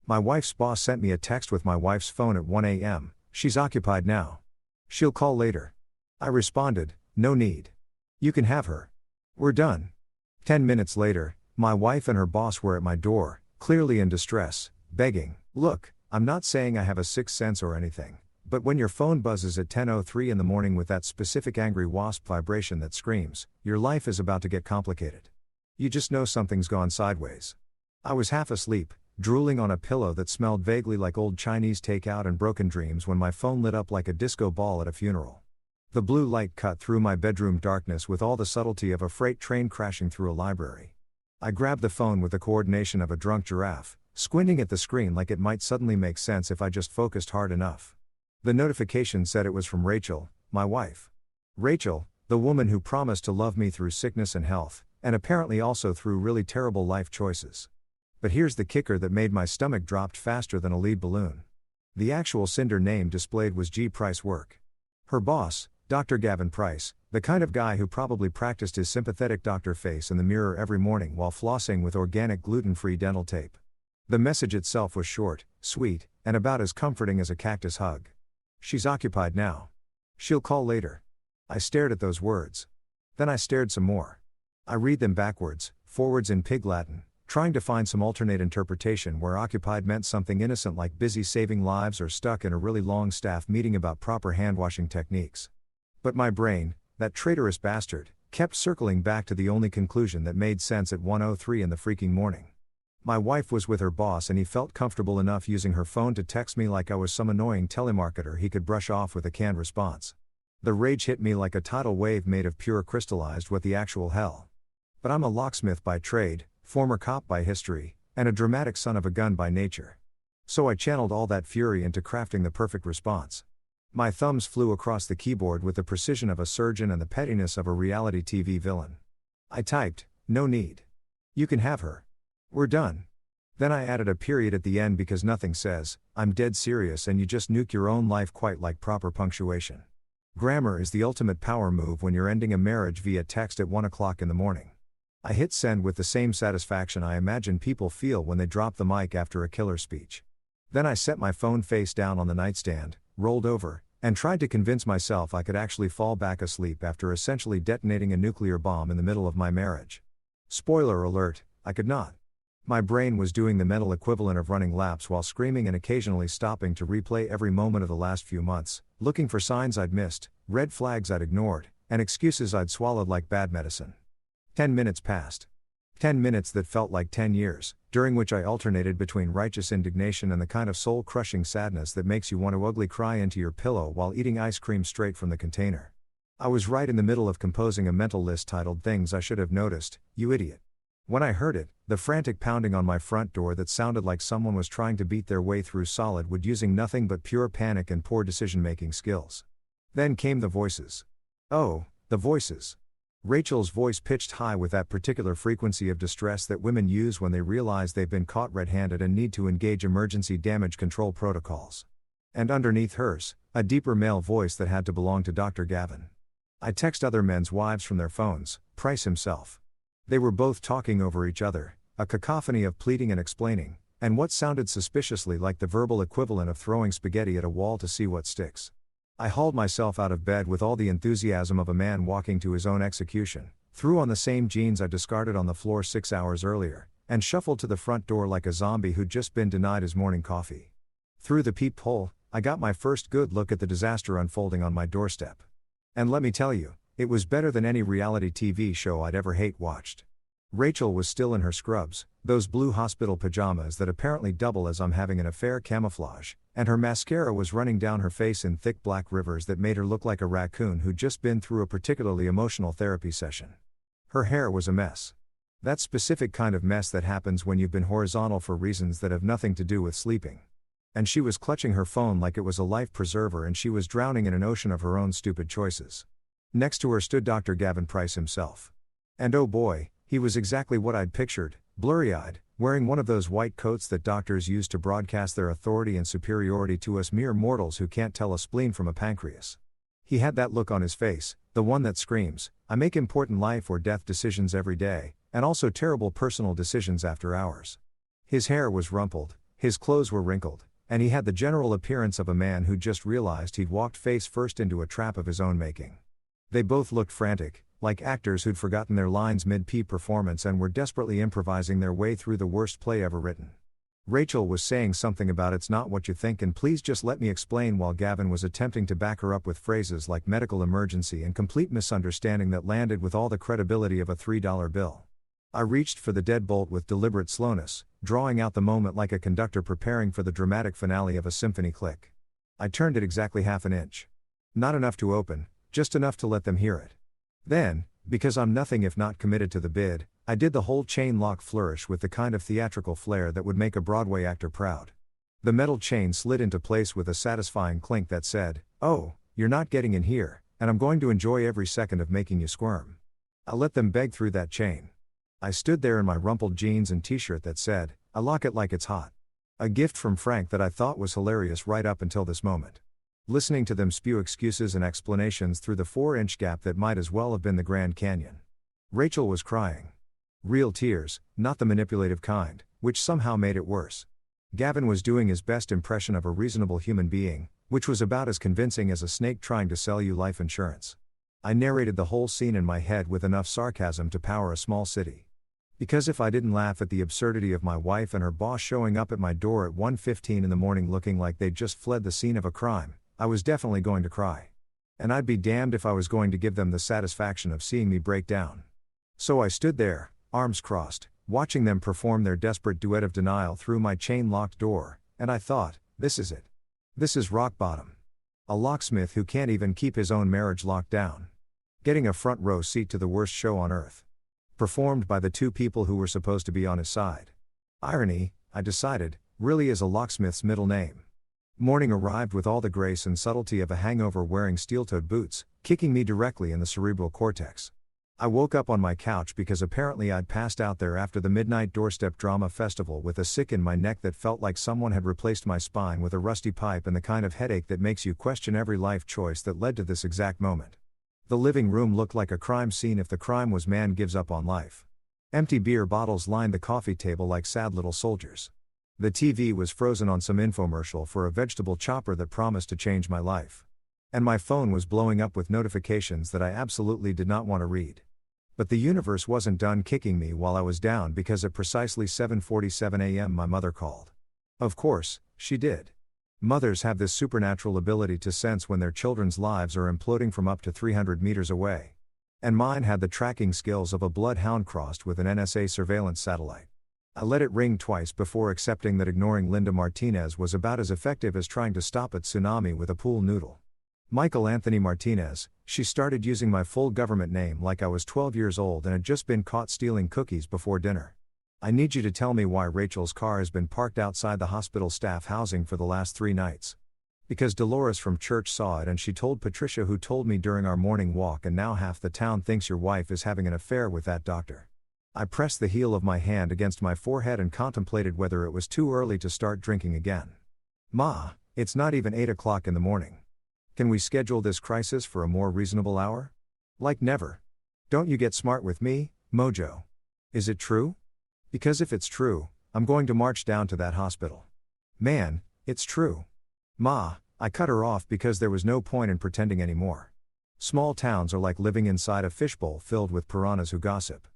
My wife's boss sent me a text with my wife's phone at 1 a.m. She's occupied now. She'll call later. I responded, no need. You can have her. We're done. 10 minutes later, my wife and her boss were at my door, clearly in distress, begging, look, I'm not saying I have a sixth sense or anything, but when your phone buzzes at 10:03 in the morning with that specific angry wasp vibration that screams, your life is about to get complicated. You just know something's gone sideways. I was half asleep, drooling on a pillow that smelled vaguely like old Chinese takeout and broken dreams when my phone lit up like a disco ball at a funeral. The blue light cut through my bedroom darkness with all the subtlety of a freight train crashing through a library. I grabbed the phone with the coordination of a drunk giraffe, squinting at the screen like it might suddenly make sense if I just focused hard enough. The notification said it was from Rachel, my wife. Rachel, the woman who promised to love me through sickness and health, and apparently also through really terrible life choices. But here's the kicker that made my stomach drop faster than a lead balloon. The actual sender name displayed was G. Price Work. Her boss, Dr. Gavin Price, the kind of guy who probably practiced his sympathetic doctor face in the mirror every morning while flossing with organic gluten-free dental tape. The message itself was short, sweet, and about as comforting as a cactus hug. She's occupied now. She'll call later. I stared at those words. Then I stared some more. I read them backwards, forwards in Pig Latin, trying to find some alternate interpretation where occupied meant something innocent like busy saving lives or stuck in a really long staff meeting about proper hand-washing techniques. But my brain, that traitorous bastard, kept circling back to the only conclusion that made sense at 1:03 in the freaking morning. My wife was with her boss and he felt comfortable enough using her phone to text me like I was some annoying telemarketer he could brush off with a canned response. The rage hit me like a tidal wave made of pure crystallized what the actual hell. But I'm a locksmith by trade, former cop by history, and a dramatic son of a gun by nature. So I channeled all that fury into crafting the perfect response. My thumbs flew across the keyboard with the precision of a surgeon and the pettiness of a reality TV villain. I typed, no need. You can have her. We're done. Then I added a period at the end because nothing says, I'm dead serious and you just nuke your own life quite like proper punctuation. Grammar is the ultimate power move when you're ending a marriage via text at 1 o'clock in the morning. I hit send with the same satisfaction I imagine people feel when they drop the mic after a killer speech. Then I set my phone face down on the nightstand, rolled over, and tried to convince myself I could actually fall back asleep after essentially detonating a nuclear bomb in the middle of my marriage. Spoiler alert, I could not. My brain was doing the mental equivalent of running laps while screaming and occasionally stopping to replay every moment of the last few months, looking for signs I'd missed, red flags I'd ignored, and excuses I'd swallowed like bad medicine. 10 minutes passed. 10 minutes that felt like 10 years, during which I alternated between righteous indignation and the kind of soul-crushing sadness that makes you want to ugly cry into your pillow while eating ice cream straight from the container. I was right in the middle of composing a mental list titled Things I Should Have Noticed, You Idiot. When I heard it, the frantic pounding on my front door that sounded like someone was trying to beat their way through solid wood using nothing but pure panic and poor decision-making skills. Then came the voices. Oh, the voices. Rachel's voice pitched high with that particular frequency of distress that women use when they realize they've been caught red-handed and need to engage emergency damage control protocols. And underneath hers, a deeper male voice that had to belong to Dr. Gavin. I text other men's wives from their phones, Price himself. They were both talking over each other, a cacophony of pleading and explaining, and what sounded suspiciously like the verbal equivalent of throwing spaghetti at a wall to see what sticks. I hauled myself out of bed with all the enthusiasm of a man walking to his own execution, threw on the same jeans I discarded on the floor 6 hours earlier, and shuffled to the front door like a zombie who'd just been denied his morning coffee. Through the peephole, I got my first good look at the disaster unfolding on my doorstep. And let me tell you, it was better than any reality TV show I'd ever watched. Rachel was still in her scrubs, those blue hospital pajamas that apparently double as I'm having an affair camouflage, and her mascara was running down her face in thick black rivers that made her look like a raccoon who'd just been through a particularly emotional therapy session. Her hair was a mess. That specific kind of mess that happens when you've been horizontal for reasons that have nothing to do with sleeping. And she was clutching her phone like it was a life preserver and she was drowning in an ocean of her own stupid choices. Next to her stood Dr. Gavin Price himself. And oh boy, he was exactly what I'd pictured, blurry-eyed, wearing one of those white coats that doctors use to broadcast their authority and superiority to us mere mortals who can't tell a spleen from a pancreas. He had that look on his face, the one that screams, I make important life or death decisions every day, and also terrible personal decisions after hours. His hair was rumpled, His clothes were wrinkled, and he had the general appearance of a man who just realized he'd walked face first into a trap of his own making. They both looked frantic, like actors who'd forgotten their lines mid-P performance and were desperately improvising their way through the worst play ever written. Rachel was saying something about "it's not what you think and please just let me explain," while Gavin was attempting to back her up with phrases like medical emergency and complete misunderstanding that landed with all the credibility of a $3 bill. I reached for the deadbolt with deliberate slowness, drawing out the moment like a conductor preparing for the dramatic finale of a symphony click. I turned it exactly half an inch. Not enough to open, just enough to let them hear it. Then, because I'm nothing if not committed to the bid, I did the whole chain lock flourish with the kind of theatrical flair that would make a Broadway actor proud. The metal chain slid into place with a satisfying clink that said, "Oh, you're not getting in here, and I'm going to enjoy every second of making you squirm." I let them beg through that chain. I stood there in my rumpled jeans and t-shirt that said, "I lock it like it's hot." A gift from Frank that I thought was hilarious right up until this moment. Listening to them spew excuses and explanations through the 4-inch gap that might as well have been the Grand Canyon. Rachel was crying. Real tears, not the manipulative kind, which somehow made it worse. Gavin was doing his best impression of a reasonable human being, which was about as convincing as a snake trying to sell you life insurance. I narrated the whole scene in my head with enough sarcasm to power a small city. Because if I didn't laugh at the absurdity of my wife and her boss showing up at my door at 1:15 in the morning looking like they'd just fled the scene of a crime, I was definitely going to cry. And I'd be damned if I was going to give them the satisfaction of seeing me break down. So I stood there, arms crossed, watching them perform their desperate duet of denial through my chain-locked door, and I thought, this is it. This is rock bottom. A locksmith who can't even keep his own marriage locked down. Getting a front row seat to the worst show on earth. Performed by the two people who were supposed to be on his side. Irony, I decided, really is a locksmith's middle name. Morning arrived with all the grace and subtlety of a hangover wearing steel-toed boots, kicking me directly in the cerebral cortex. I woke up on my couch because apparently I'd passed out there after the midnight doorstep drama festival with a sick in my neck that felt like someone had replaced my spine with a rusty pipe and the kind of headache that makes you question every life choice that led to this exact moment. The living room looked like a crime scene if the crime was man gives up on life. Empty beer bottles lined the coffee table like sad little soldiers. The TV was frozen on some infomercial for a vegetable chopper that promised to change my life. And my phone was blowing up with notifications that I absolutely did not want to read. But the universe wasn't done kicking me while I was down because at precisely 7:47 a.m. my mother called. Of course, she did. Mothers have this supernatural ability to sense when their children's lives are imploding from up to 300 meters away. And mine had the tracking skills of a bloodhound crossed with an NSA surveillance satellite. I let it ring twice before accepting that ignoring Linda Martinez was about as effective as trying to stop a tsunami with a pool noodle. Michael Anthony Martinez, she started using my full government name like I was 12 years old and had just been caught stealing cookies before dinner. I need you to tell me why Rachel's car has been parked outside the hospital staff housing for the last 3 nights. Because Dolores from church saw it and she told Patricia, who told me during our morning walk, and now half the town thinks your wife is having an affair with that doctor. I pressed the heel of my hand against my forehead and contemplated whether it was too early to start drinking again. Ma, it's not even 8 o'clock in the morning. Can we schedule this crisis for a more reasonable hour? Like never. Don't you get smart with me, Mojo. Is it true? Because if it's true, I'm going to march down to that hospital. Man, it's true. Ma, I cut her off because there was no point in pretending anymore. Small towns are like living inside a fishbowl filled with piranhas who gossip.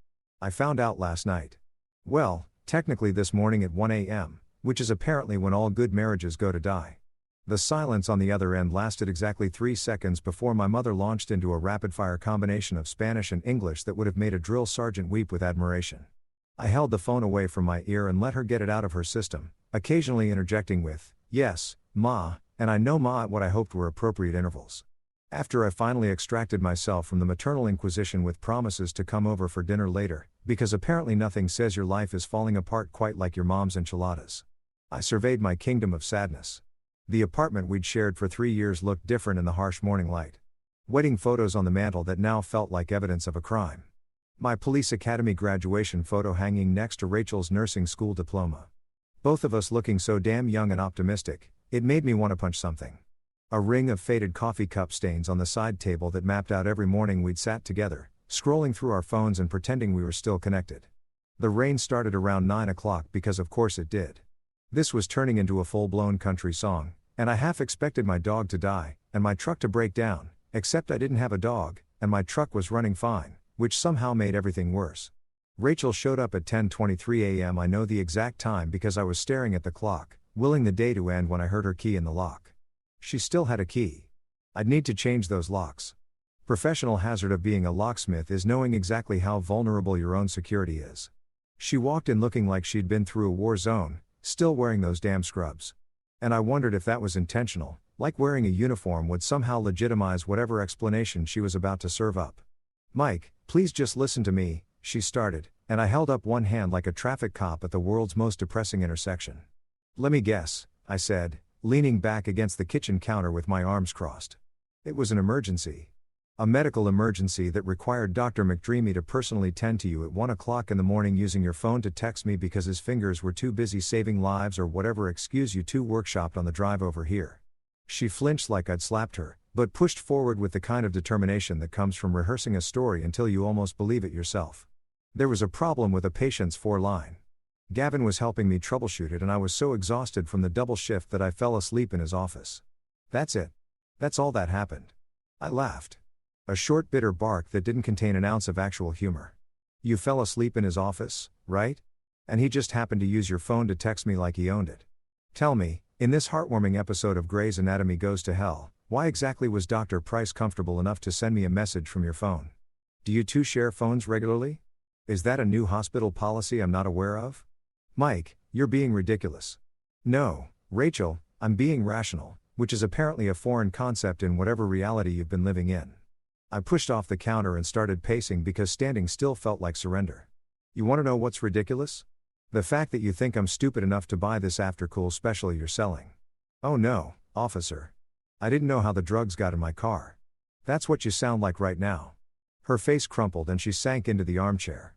I found out last night. Well, technically this morning at 1 a.m., which is apparently when all good marriages go to die. The silence on the other end lasted exactly 3 seconds before my mother launched into a rapid-fire combination of Spanish and English that would have made a drill sergeant weep with admiration. I held the phone away from my ear and let her get it out of her system, occasionally interjecting with, "Yes, Ma," and "I know, Ma," at what I hoped were appropriate intervals. After I finally extracted myself from the maternal inquisition with promises to come over for dinner later, because apparently nothing says your life is falling apart quite like your mom's enchiladas. I surveyed my kingdom of sadness. The apartment we'd shared for 3 years looked different in the harsh morning light. Wedding photos on the mantel that now felt like evidence of a crime. My police academy graduation photo hanging next to Rachel's nursing school diploma. Both of us looking so damn young and optimistic, it made me want to punch something. A ring of faded coffee cup stains on the side table that mapped out every morning we'd sat together, scrolling through our phones and pretending we were still connected. The rain started around 9 o'clock because of course it did. This was turning into a full-blown country song, and I half expected my dog to die, and my truck to break down, except I didn't have a dog, and my truck was running fine, which somehow made everything worse. Rachel showed up at 10:23 a.m. I know the exact time because I was staring at the clock, willing the day to end when I heard her key in the lock. She still had a key. I'd need to change those locks. Professional hazard of being a locksmith is knowing exactly how vulnerable your own security is. She walked in looking like she'd been through a war zone, still wearing those damn scrubs. And I wondered if that was intentional, like wearing a uniform would somehow legitimize whatever explanation she was about to serve up. "Mike, please just listen to me," she started, and I held up one hand like a traffic cop at the world's most depressing intersection. "Let me guess," I said, leaning back against the kitchen counter with my arms crossed. "It was an emergency. A medical emergency that required Dr. McDreamy to personally tend to you at 1 o'clock in the morning using your phone to text me because his fingers were too busy saving lives or whatever excuse you two workshopped on the drive over here." She flinched like I'd slapped her, but pushed forward with the kind of determination that comes from rehearsing a story until you almost believe it yourself. "There was a problem with a patient's 4-line. Gavin was helping me troubleshoot it and I was so exhausted from the double shift that I fell asleep in his office. That's it. That's all that happened." I laughed. A short bitter bark that didn't contain an ounce of actual humor. "You fell asleep in his office, right? And he just happened to use your phone to text me like he owned it. Tell me, in this heartwarming episode of Grey's Anatomy Goes to Hell, why exactly was Dr. Price comfortable enough to send me a message from your phone? Do you two share phones regularly? Is that a new hospital policy I'm not aware of? Mike, you're being ridiculous." "No, Rachel, I'm being rational, which is apparently a foreign concept in whatever reality you've been living in." I pushed off the counter and started pacing because standing still felt like surrender. "You want to know what's ridiculous? The fact that you think I'm stupid enough to buy this after-cool special you're selling." "Oh no, officer. I didn't know how the drugs got in my car." "That's what you sound like right now." Her face crumpled and she sank into the armchair.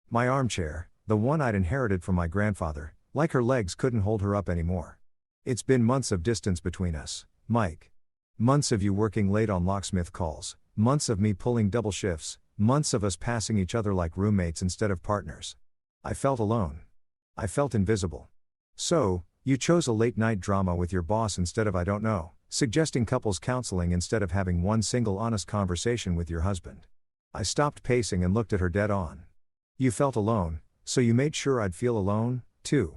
My armchair, the one I'd inherited from my grandfather, like her legs couldn't hold her up anymore. "It's been months of distance between us, Mike. Months of you working late on locksmith calls. Months of me pulling double shifts, months of us passing each other like roommates instead of partners. I felt alone. I felt invisible. So, you chose a late-night drama with your boss instead of I don't know, suggesting couples counseling instead of having one single honest conversation with your husband." I stopped pacing and looked at her dead on. "You felt alone, so you made sure I'd feel alone, too.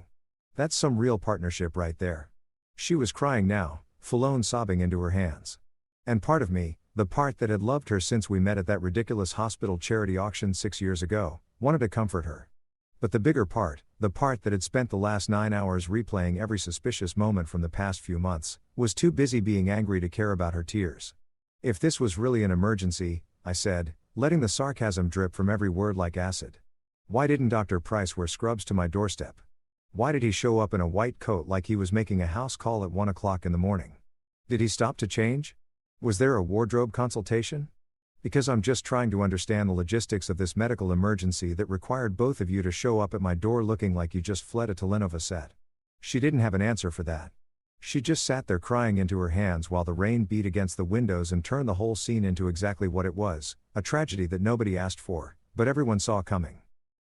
That's some real partnership right there." She was crying now, full-on sobbing into her hands. And part of me, the part that had loved her since we met at that ridiculous hospital charity auction 6 years ago, wanted to comfort her. But the bigger part, the part that had spent the last 9 hours replaying every suspicious moment from the past few months, was too busy being angry to care about her tears. "If this was really an emergency," I said, letting the sarcasm drip from every word like acid. "Why didn't Dr. Price wear scrubs to my doorstep? Why did he show up in a white coat like he was making a house call at 1 o'clock in the morning? Did he stop to change? Was there a wardrobe consultation? Because I'm just trying to understand the logistics of this medical emergency that required both of you to show up at my door looking like you just fled a telenovela set." She didn't have an answer for that. She just sat there crying into her hands while the rain beat against the windows and turned the whole scene into exactly what it was, a tragedy that nobody asked for, but everyone saw coming.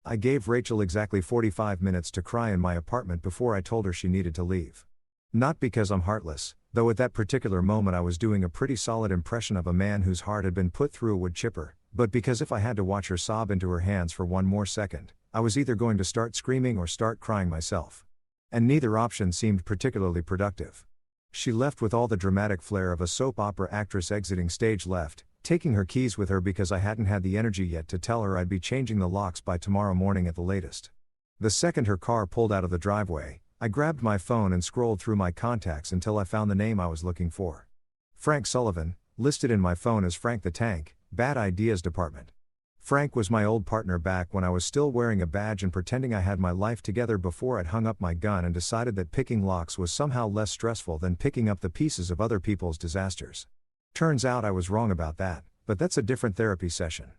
I gave Rachel exactly 45 minutes to cry in my apartment before I told her she needed to leave. Not because I'm heartless, though at that particular moment I was doing a pretty solid impression of a man whose heart had been put through a wood chipper, but because if I had to watch her sob into her hands for one more second, I was either going to start screaming or start crying myself. And neither option seemed particularly productive. She left with all the dramatic flair of a soap opera actress exiting stage left, taking her keys with her because I hadn't had the energy yet to tell her I'd be changing the locks by tomorrow morning at the latest. The second her car pulled out of the driveway, I grabbed my phone and scrolled through my contacts until I found the name I was looking for. Frank Sullivan, listed in my phone as Frank the Tank, Bad Ideas Department. Frank was my old partner back when I was still wearing a badge and pretending I had my life together before I'd hung up my gun and decided that picking locks was somehow less stressful than picking up the pieces of other people's disasters. Turns out I was wrong about that, but that's a different therapy session.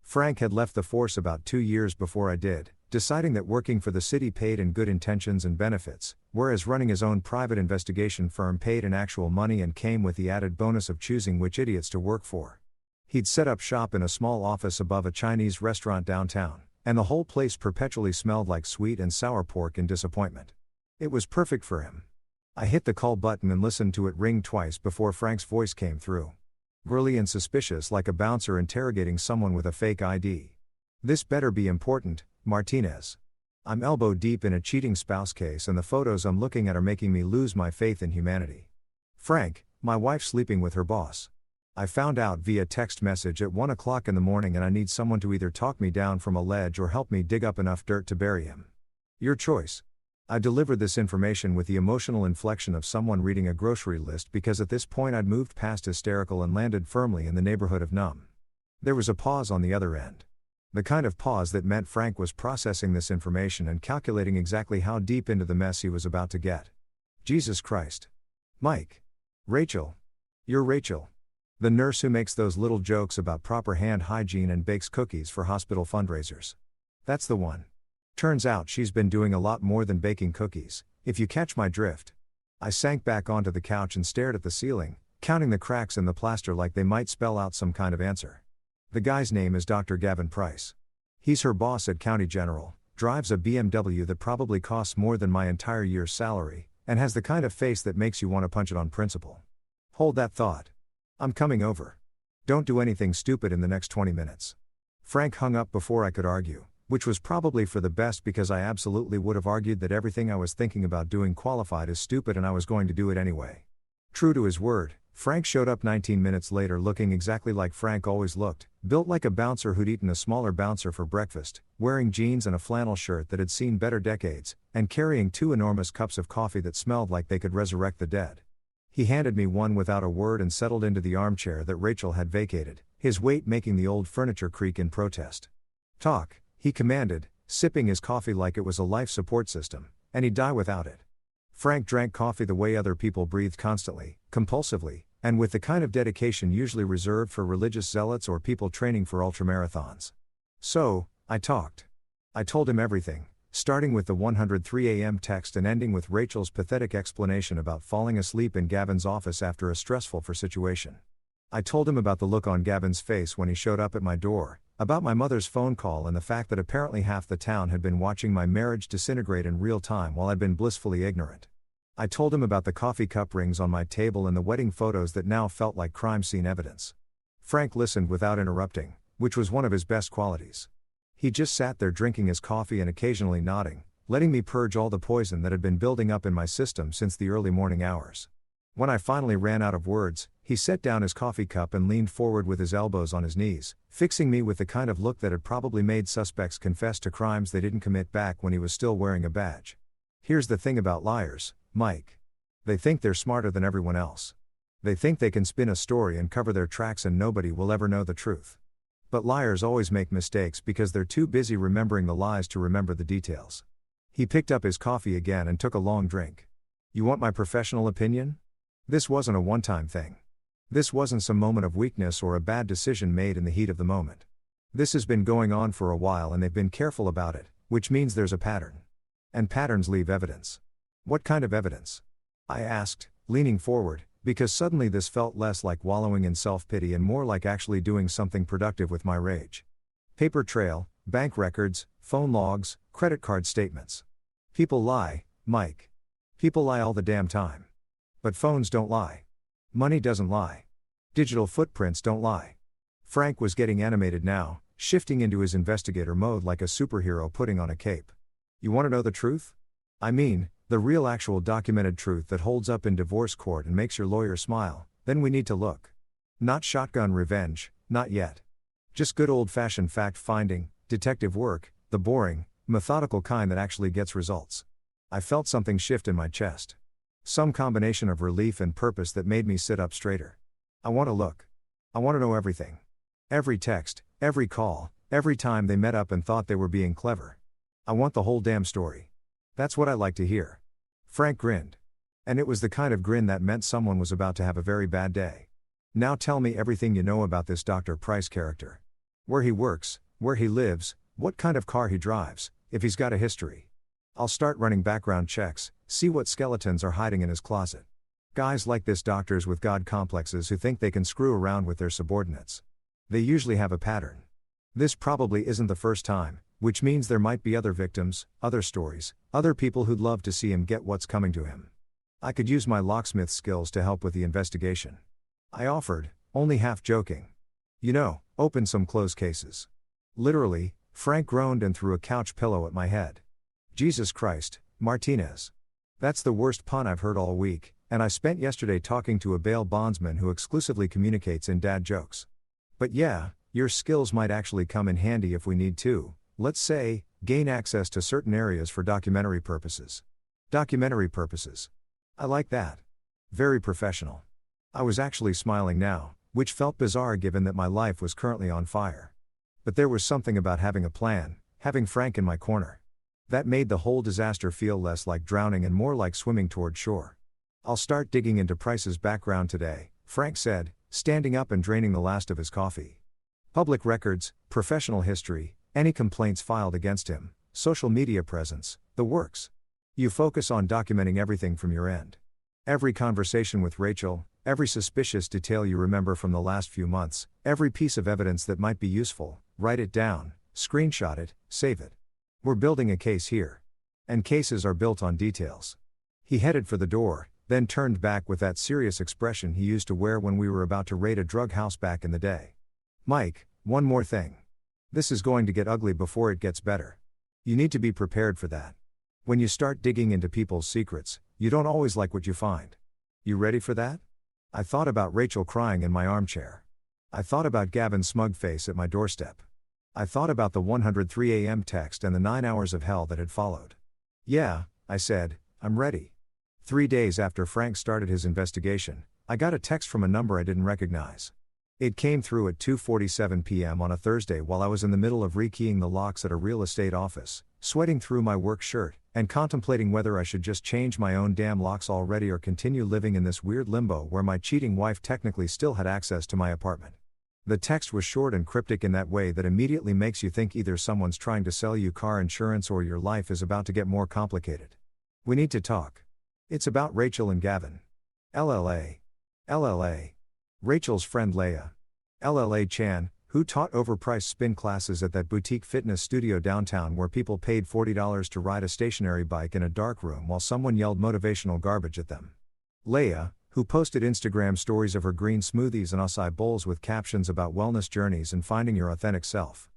Frank had left the force about 2 years before I did, deciding that working for the city paid in good intentions and benefits, whereas running his own private investigation firm paid in actual money and came with the added bonus of choosing which idiots to work for. He'd set up shop in a small office above a Chinese restaurant downtown, and the whole place perpetually smelled like sweet and sour pork in disappointment. It was perfect for him. I hit the call button and listened to it ring twice before Frank's voice came through. Girly and suspicious, like a bouncer interrogating someone with a fake ID. This better be important, Martinez. I'm elbow deep in a cheating spouse case and the photos I'm looking at are making me lose my faith in humanity. Frank, my wife sleeping with her boss. I found out via text message at 1 o'clock in the morning and I need someone to either talk me down from a ledge or help me dig up enough dirt to bury him. Your choice. I delivered this information with the emotional inflection of someone reading a grocery list because at this point I'd moved past hysterical and landed firmly in the neighborhood of numb. There was a pause on the other end. The kind of pause that meant Frank was processing this information and calculating exactly how deep into the mess he was about to get. Jesus Christ. Mike. Rachel. You're Rachel. The nurse who makes those little jokes about proper hand hygiene and bakes cookies for hospital fundraisers. That's the one. Turns out she's been doing a lot more than baking cookies, if you catch my drift. I sank back onto the couch and stared at the ceiling, counting the cracks in the plaster like they might spell out some kind of answer. The guy's name is Dr. Gavin Price. He's her boss at County General, drives a BMW that probably costs more than my entire year's salary, and has the kind of face that makes you want to punch it on principle. Hold that thought. I'm coming over. Don't do anything stupid in the next 20 minutes. Frank hung up before I could argue, which was probably for the best because I absolutely would have argued that everything I was thinking about doing qualified as stupid and I was going to do it anyway. True to his word, Frank showed up 19 minutes later looking exactly like Frank always looked, built like a bouncer who'd eaten a smaller bouncer for breakfast, wearing jeans and a flannel shirt that had seen better decades, and carrying 2 enormous cups of coffee that smelled like they could resurrect the dead. He handed me one without a word and settled into the armchair that Rachel had vacated, his weight making the old furniture creak in protest. Talk, he commanded, sipping his coffee like it was a life support system, and he'd die without it. Frank drank coffee the way other people breathed constantly, compulsively, and with the kind of dedication usually reserved for religious zealots or people training for ultramarathons. So, I talked. I told him everything, starting with the 103 a.m. text and ending with Rachel's pathetic explanation about falling asleep in Gavin's office after a stressful situation. I told him about the look on Gavin's face when he showed up at my door, about my mother's phone call and the fact that apparently half the town had been watching my marriage disintegrate in real time while I'd been blissfully ignorant. I told him about the coffee cup rings on my table and the wedding photos that now felt like crime scene evidence. Frank listened without interrupting, which was one of his best qualities. He just sat there drinking his coffee and occasionally nodding, letting me purge all the poison that had been building up in my system since the early morning hours. When I finally ran out of words, he set down his coffee cup and leaned forward with his elbows on his knees, fixing me with the kind of look that had probably made suspects confess to crimes they didn't commit back when he was still wearing a badge. Here's the thing about liars, Mike. They think they're smarter than everyone else. They think they can spin a story and cover their tracks and nobody will ever know the truth. But liars always make mistakes because they're too busy remembering the lies to remember the details. He picked up his coffee again and took a long drink. You want my professional opinion? This wasn't a one-time thing. This wasn't some moment of weakness or a bad decision made in the heat of the moment. This has been going on for a while and they've been careful about it, which means there's a pattern. And patterns leave evidence. What kind of evidence? I asked, leaning forward, because suddenly this felt less like wallowing in self-pity and more like actually doing something productive with my rage. Paper trail, bank records, phone logs, credit card statements. People lie, Mike. People lie all the damn time. But phones don't lie. Money doesn't lie. Digital footprints don't lie. Frank was getting animated now, shifting into his investigator mode like a superhero putting on a cape. You want to know the truth? I mean, the real actual documented truth that holds up in divorce court and makes your lawyer smile, then we need to look. Not shotgun revenge, not yet. Just good old-fashioned fact-finding, detective work, the boring, methodical kind that actually gets results. I felt something shift in my chest. Some combination of relief and purpose that made me sit up straighter. I want to look. I want to know everything. Every text, every call, every time they met up and thought they were being clever. I want the whole damn story. That's what I like to hear. Frank grinned. And it was the kind of grin that meant someone was about to have a very bad day. Now tell me everything you know about this Dr. Price character. Where he works, where he lives, what kind of car he drives, if he's got a history. I'll start running background checks, see what skeletons are hiding in his closet. Guys like this, doctors with God complexes who think they can screw around with their subordinates. They usually have a pattern. This probably isn't the first time, which means there might be other victims, other stories, other people who'd love to see him get what's coming to him. I could use my locksmith skills to help with the investigation. I offered, only half joking. Open some closed cases. Literally, Frank groaned and threw a couch pillow at my head. Jesus Christ, Martinez. That's the worst pun I've heard all week, and I spent yesterday talking to a bail bondsman who exclusively communicates in dad jokes. But yeah, your skills might actually come in handy if we need to, let's say, gain access to certain areas for documentary purposes. Documentary purposes. I like that. Very professional. I was actually smiling now, which felt bizarre given that my life was currently on fire. But there was something about having a plan, having Frank in my corner. That made the whole disaster feel less like drowning and more like swimming toward shore. I'll start digging into Price's background today, Frank said, standing up and draining the last of his coffee. Public records, professional history, any complaints filed against him, social media presence, the works. You focus on documenting everything from your end. Every conversation with Rachel, every suspicious detail you remember from the last few months, every piece of evidence that might be useful, write it down, screenshot it, save it. We're building a case here. And cases are built on details. He headed for the door, then turned back with that serious expression he used to wear when we were about to raid a drug house back in the day. Mike, one more thing. This is going to get ugly before it gets better. You need to be prepared for that. When you start digging into people's secrets, you don't always like what you find. You ready for that? I thought about Rachel crying in my armchair. I thought about Gavin's smug face at my doorstep. I thought about the 103 a.m. text and the 9 hours of hell that had followed. Yeah, I said, I'm ready. 3 days after Frank started his investigation, I got a text from a number I didn't recognize. It came through at 2:47 p.m. on a Thursday while I was in the middle of rekeying the locks at a real estate office, sweating through my work shirt, and contemplating whether I should just change my own damn locks already or continue living in this weird limbo where my cheating wife technically still had access to my apartment. The text was short and cryptic in that way that immediately makes you think either someone's trying to sell you car insurance or your life is about to get more complicated. We need to talk. It's about Rachel and Gavin. LLA. LLA. Rachel's friend Leah. LLA Chan, who taught overpriced spin classes at that boutique fitness studio downtown where people paid $40 to ride a stationary bike in a dark room while someone yelled motivational garbage at them. Leah, who posted Instagram stories of her green smoothies and acai bowls with captions about wellness journeys and finding your authentic self.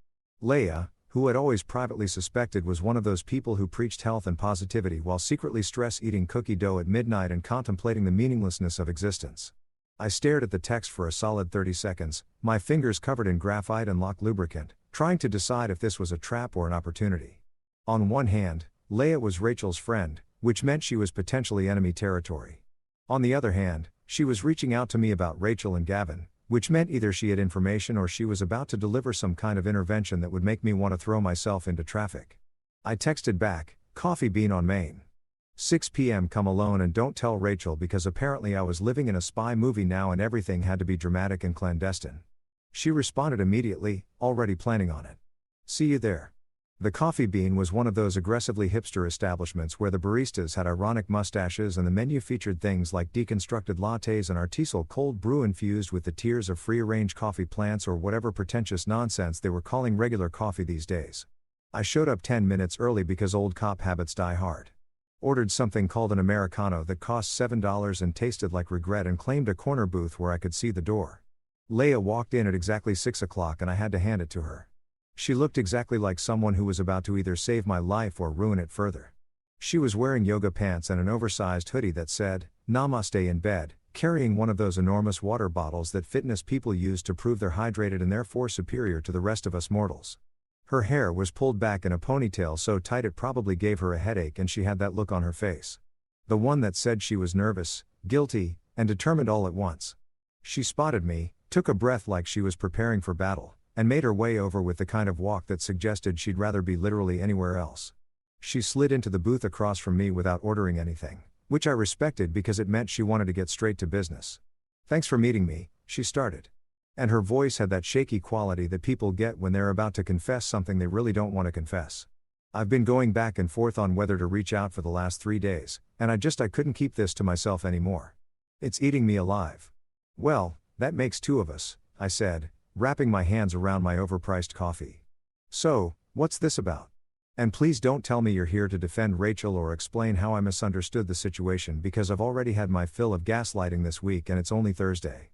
Leah, who I'd always privately suspected was one of those people who preached health and positivity while secretly stress-eating cookie dough at midnight and contemplating the meaninglessness of existence. I stared at the text for a solid 30 seconds, my fingers covered in graphite and lock lubricant, trying to decide if this was a trap or an opportunity. On one hand, Leah was Rachel's friend, which meant she was potentially enemy territory. On the other hand, she was reaching out to me about Rachel and Gavin, which meant either she had information or she was about to deliver some kind of intervention that would make me want to throw myself into traffic. I texted back, coffee bean on Main. 6 p.m. Come alone and don't tell Rachel because apparently I was living in a spy movie now and everything had to be dramatic and clandestine. She responded immediately, already planning on it. See you there. The Coffee Bean was one of those aggressively hipster establishments where the baristas had ironic mustaches and the menu featured things like deconstructed lattes and artisanal cold brew infused with the tears of free-range coffee plants or whatever pretentious nonsense they were calling regular coffee these days. I showed up 10 minutes early because old cop habits die hard. Ordered something called an Americano that cost $7 and tasted like regret and claimed a corner booth where I could see the door. Leah walked in at exactly 6 o'clock and I had to hand it to her. She looked exactly like someone who was about to either save my life or ruin it further. She was wearing yoga pants and an oversized hoodie that said, Namaste in bed, carrying one of those enormous water bottles that fitness people use to prove they're hydrated and therefore superior to the rest of us mortals. Her hair was pulled back in a ponytail so tight it probably gave her a headache and she had that look on her face. The one that said she was nervous, guilty, and determined all at once. She spotted me, took a breath like she was preparing for battle, and made her way over with the kind of walk that suggested she'd rather be literally anywhere else. She slid into the booth across from me without ordering anything, which I respected because it meant she wanted to get straight to business. Thanks for meeting me, she started. And her voice had that shaky quality that people get when they're about to confess something they really don't want to confess. I've been going back and forth on whether to reach out for the last 3 days, and I couldn't keep this to myself anymore. It's eating me alive. Well, that makes 2 of us, I said, wrapping my hands around my overpriced coffee. So, What's this about? And please don't tell me you're here to defend Rachel or explain how I misunderstood the situation, because I've already had my fill of gaslighting this week and it's only Thursday.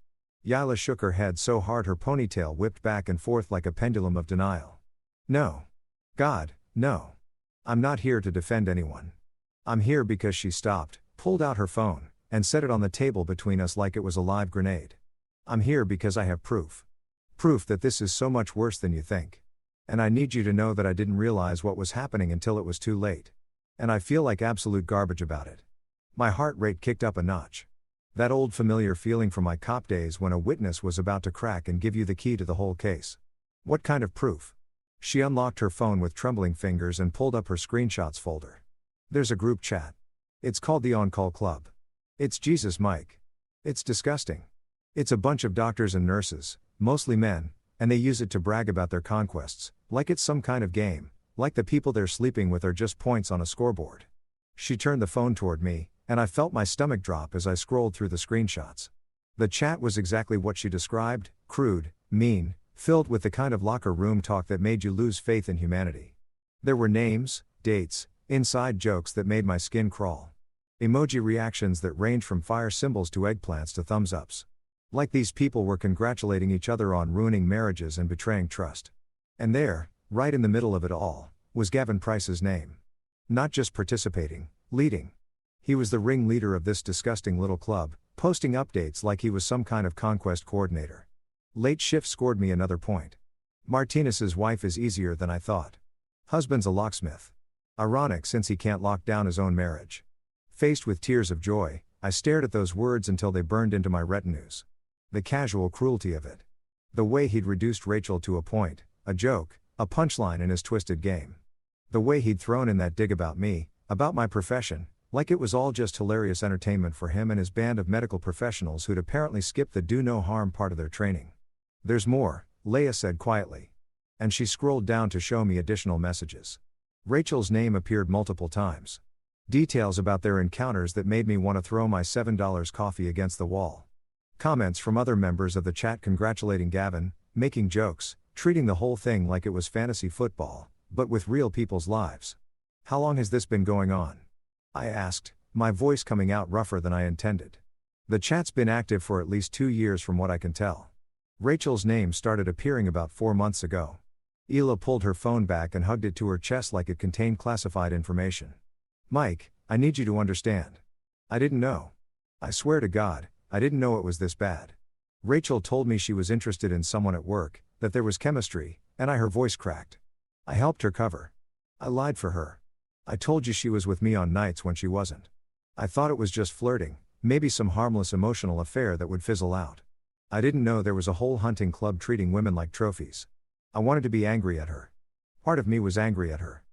Gala shook her head so hard her ponytail whipped back and forth like a pendulum of denial. No. God, no. I'm not here to defend anyone. I'm here because she stopped, pulled out her phone, and set it on the table between us like it was a live grenade. I'm here because I have proof. Proof that this is so much worse than you think. And I need you to know that I didn't realize what was happening until it was too late. And I feel like absolute garbage about it. My heart rate kicked up a notch. That old familiar feeling from my cop days when a witness was about to crack and give you the key to the whole case. What kind of proof? She unlocked her phone with trembling fingers and pulled up her screenshots folder. There's a group chat. It's called the On-Call Club. It's Jesus Mike. It's disgusting. It's a bunch of doctors and nurses, mostly men, and they use it to brag about their conquests, like it's some kind of game, like the people they're sleeping with are just points on a scoreboard. She turned the phone toward me, and I felt my stomach drop as I scrolled through the screenshots. The chat was exactly what she described: crude, mean, filled with the kind of locker room talk that made you lose faith in humanity. There were names, dates, inside jokes that made my skin crawl. Emoji reactions that ranged from fire symbols to eggplants to thumbs ups. Like these people were congratulating each other on ruining marriages and betraying trust. And there, right in the middle of it all, was Gavin Price's name. Not just participating, leading. He was the ringleader of this disgusting little club, posting updates like he was some kind of conquest coordinator. Late shift scored me another point. Martinez's wife is easier than I thought. Husband's a locksmith. Ironic since he can't lock down his own marriage. Faced with tears of joy, I stared at those words until they burned into my retinas. The casual cruelty of it. The way he'd reduced Rachel to a point, a joke, a punchline in his twisted game. The way he'd thrown in that dig about me, about my profession, like it was all just hilarious entertainment for him and his band of medical professionals who'd apparently skipped the do no harm part of their training. There's more, Leia said quietly. And she scrolled down to show me additional messages. Rachel's name appeared multiple times. Details about their encounters that made me want to throw my $7 coffee against the wall. Comments from other members of the chat congratulating Gavin, making jokes, treating the whole thing like it was fantasy football, but with real people's lives. How long has this been going on? I asked, my voice coming out rougher than I intended. The chat's been active for at least 2 years from what I can tell. Rachel's name started appearing about 4 months ago. Ela pulled her phone back and hugged it to her chest like it contained classified information. Mike, I need you to understand. I didn't know. I swear to God, I didn't know it was this bad. Rachel told me she was interested in someone at work, that there was chemistry, and her voice cracked. I helped her cover. I lied for her. I told you she was with me on nights when she wasn't. I thought it was just flirting, maybe some harmless emotional affair that would fizzle out. I didn't know there was a whole hunting club treating women like trophies. I wanted to be angry at her. Part of me was angry at her.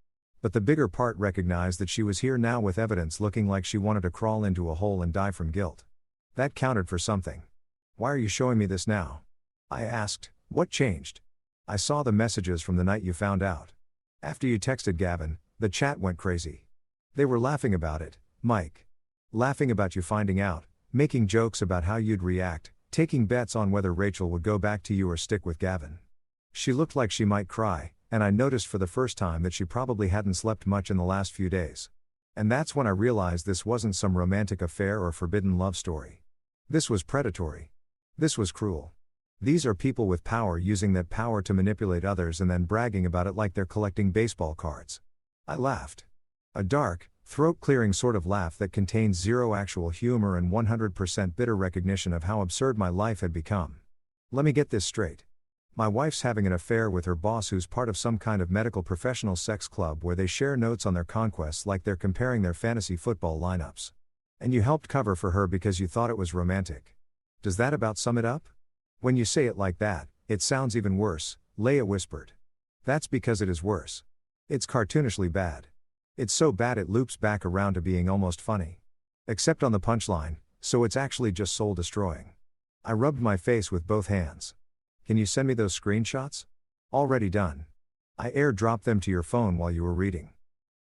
But the bigger part recognized that she was here now with evidence looking like she wanted to crawl into a hole and die from guilt. That counted for something. Why are you showing me this now? I asked, what changed? I saw the messages from the night you found out. After you texted Gavin, the chat went crazy. They were laughing about it, Mike. Laughing about you finding out, making jokes about how you'd react, taking bets on whether Rachel would go back to you or stick with Gavin. She looked like she might cry, and I noticed for the first time that she probably hadn't slept much in the last few days. And that's when I realized this wasn't some romantic affair or forbidden love story. This was predatory. This was cruel. These are people with power using that power to manipulate others and then bragging about it like they're collecting baseball cards. I laughed. A dark, throat-clearing sort of laugh that contains zero actual humor and 100% bitter recognition of how absurd my life had become. Let me get this straight. My wife's having an affair with her boss who's part of some kind of medical professional sex club where they share notes on their conquests like they're comparing their fantasy football lineups. And you helped cover for her because you thought it was romantic. Does that about sum it up? When you say it like that, it sounds even worse, Leia whispered. That's because it is worse. It's cartoonishly bad. It's so bad it loops back around to being almost funny. Except on the punchline, so it's actually just soul-destroying. I rubbed my face with both hands. Can you send me those screenshots? Already done. I airdropped them to your phone while you were reading.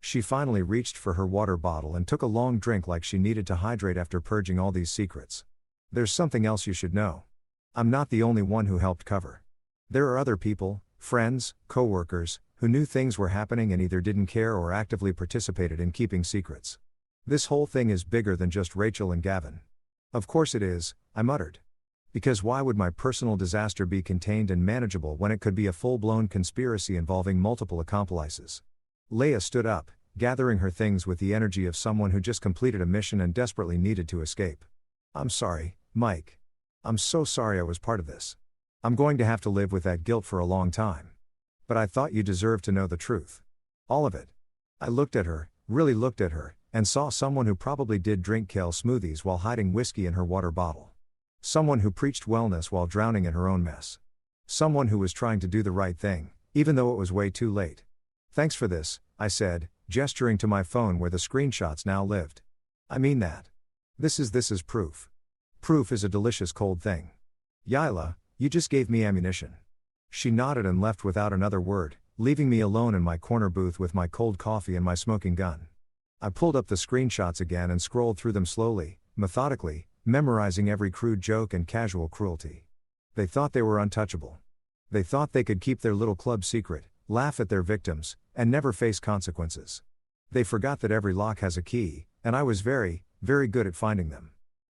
She finally reached for her water bottle and took a long drink like she needed to hydrate after purging all these secrets. There's something else you should know. I'm not the only one who helped cover. There are other people, friends, co-workers, who knew things were happening and either didn't care or actively participated in keeping secrets. This whole thing is bigger than just Rachel and Gavin. Of course it is, I muttered. Because why would my personal disaster be contained and manageable when it could be a full-blown conspiracy involving multiple accomplices? Leia stood up, gathering her things with the energy of someone who just completed a mission and desperately needed to escape. I'm sorry, Mike. I'm so sorry I was part of this. I'm going to have to live with that guilt for a long time. But I thought you deserved to know the truth. All of it. I looked at her, really looked at her, and saw someone who probably did drink kale smoothies while hiding whiskey in her water bottle. Someone who preached wellness while drowning in her own mess. Someone who was trying to do the right thing, even though it was way too late. Thanks for this, I said, gesturing to my phone where the screenshots now lived. I mean that. This is proof. Proof is a delicious cold thing. Yila, you just gave me ammunition. She nodded and left without another word, leaving me alone in my corner booth with my cold coffee and my smoking gun. I pulled up the screenshots again and scrolled through them slowly, methodically, memorizing every crude joke and casual cruelty. They thought they were untouchable. They thought they could keep their little club secret, laugh at their victims, and never face consequences. They forgot that every lock has a key, and I was very, very good at finding them.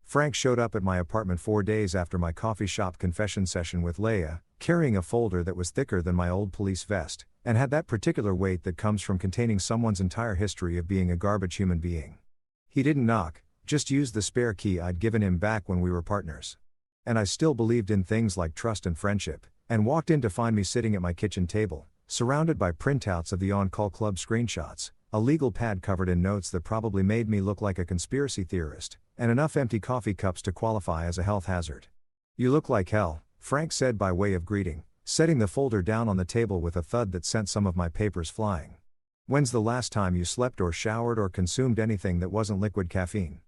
Frank showed up at my apartment 4 days after my coffee shop confession session with Leia, carrying a folder that was thicker than my old police vest, and had that particular weight that comes from containing someone's entire history of being a garbage human being. He didn't knock, just used the spare key I'd given him back when we were partners. And I still believed in things like trust and friendship, and walked in to find me sitting at my kitchen table, surrounded by printouts of the On-Call Club screenshots, a legal pad covered in notes that probably made me look like a conspiracy theorist, and enough empty coffee cups to qualify as a health hazard. You look like hell, Frank said by way of greeting, setting the folder down on the table with a thud that sent some of my papers flying. When's the last time you slept or showered or consumed anything that wasn't liquid caffeine?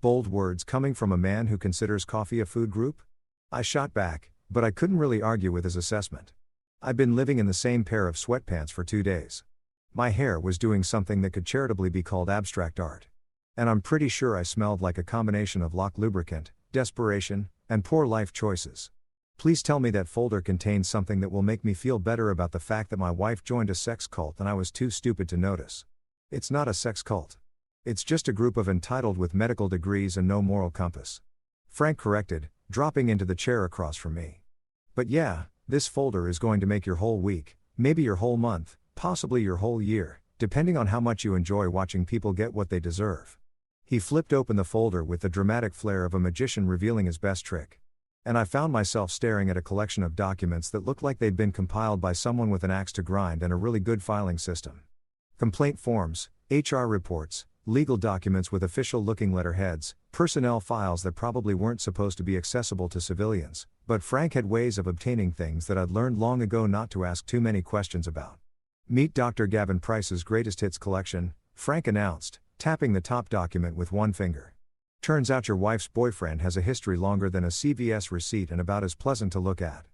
Bold words coming from a man who considers coffee a food group? I shot back, but I couldn't really argue with his assessment. I'd been living in the same pair of sweatpants for 2 days. My hair was doing something that could charitably be called abstract art. And I'm pretty sure I smelled like a combination of lock lubricant, desperation, and poor life choices. Please tell me that folder contains something that will make me feel better about the fact that my wife joined a sex cult and I was too stupid to notice. It's not a sex cult. It's just a group of entitled with medical degrees and no moral compass. Frank corrected, dropping into the chair across from me. But yeah, this folder is going to make your whole week, maybe your whole month, possibly your whole year, depending on how much you enjoy watching people get what they deserve. He flipped open the folder with the dramatic flair of a magician revealing his best trick. And I found myself staring at a collection of documents that looked like they'd been compiled by someone with an axe to grind and a really good filing system. Complaint forms, HR reports, legal documents with official-looking letterheads, personnel files that probably weren't supposed to be accessible to civilians, but Frank had ways of obtaining things that I'd learned long ago not to ask too many questions about. Meet Dr. Gavin Price's greatest hits collection, Frank announced, tapping the top document with one finger. Turns out your wife's boyfriend has a history longer than a CVS receipt and about as pleasant to look at.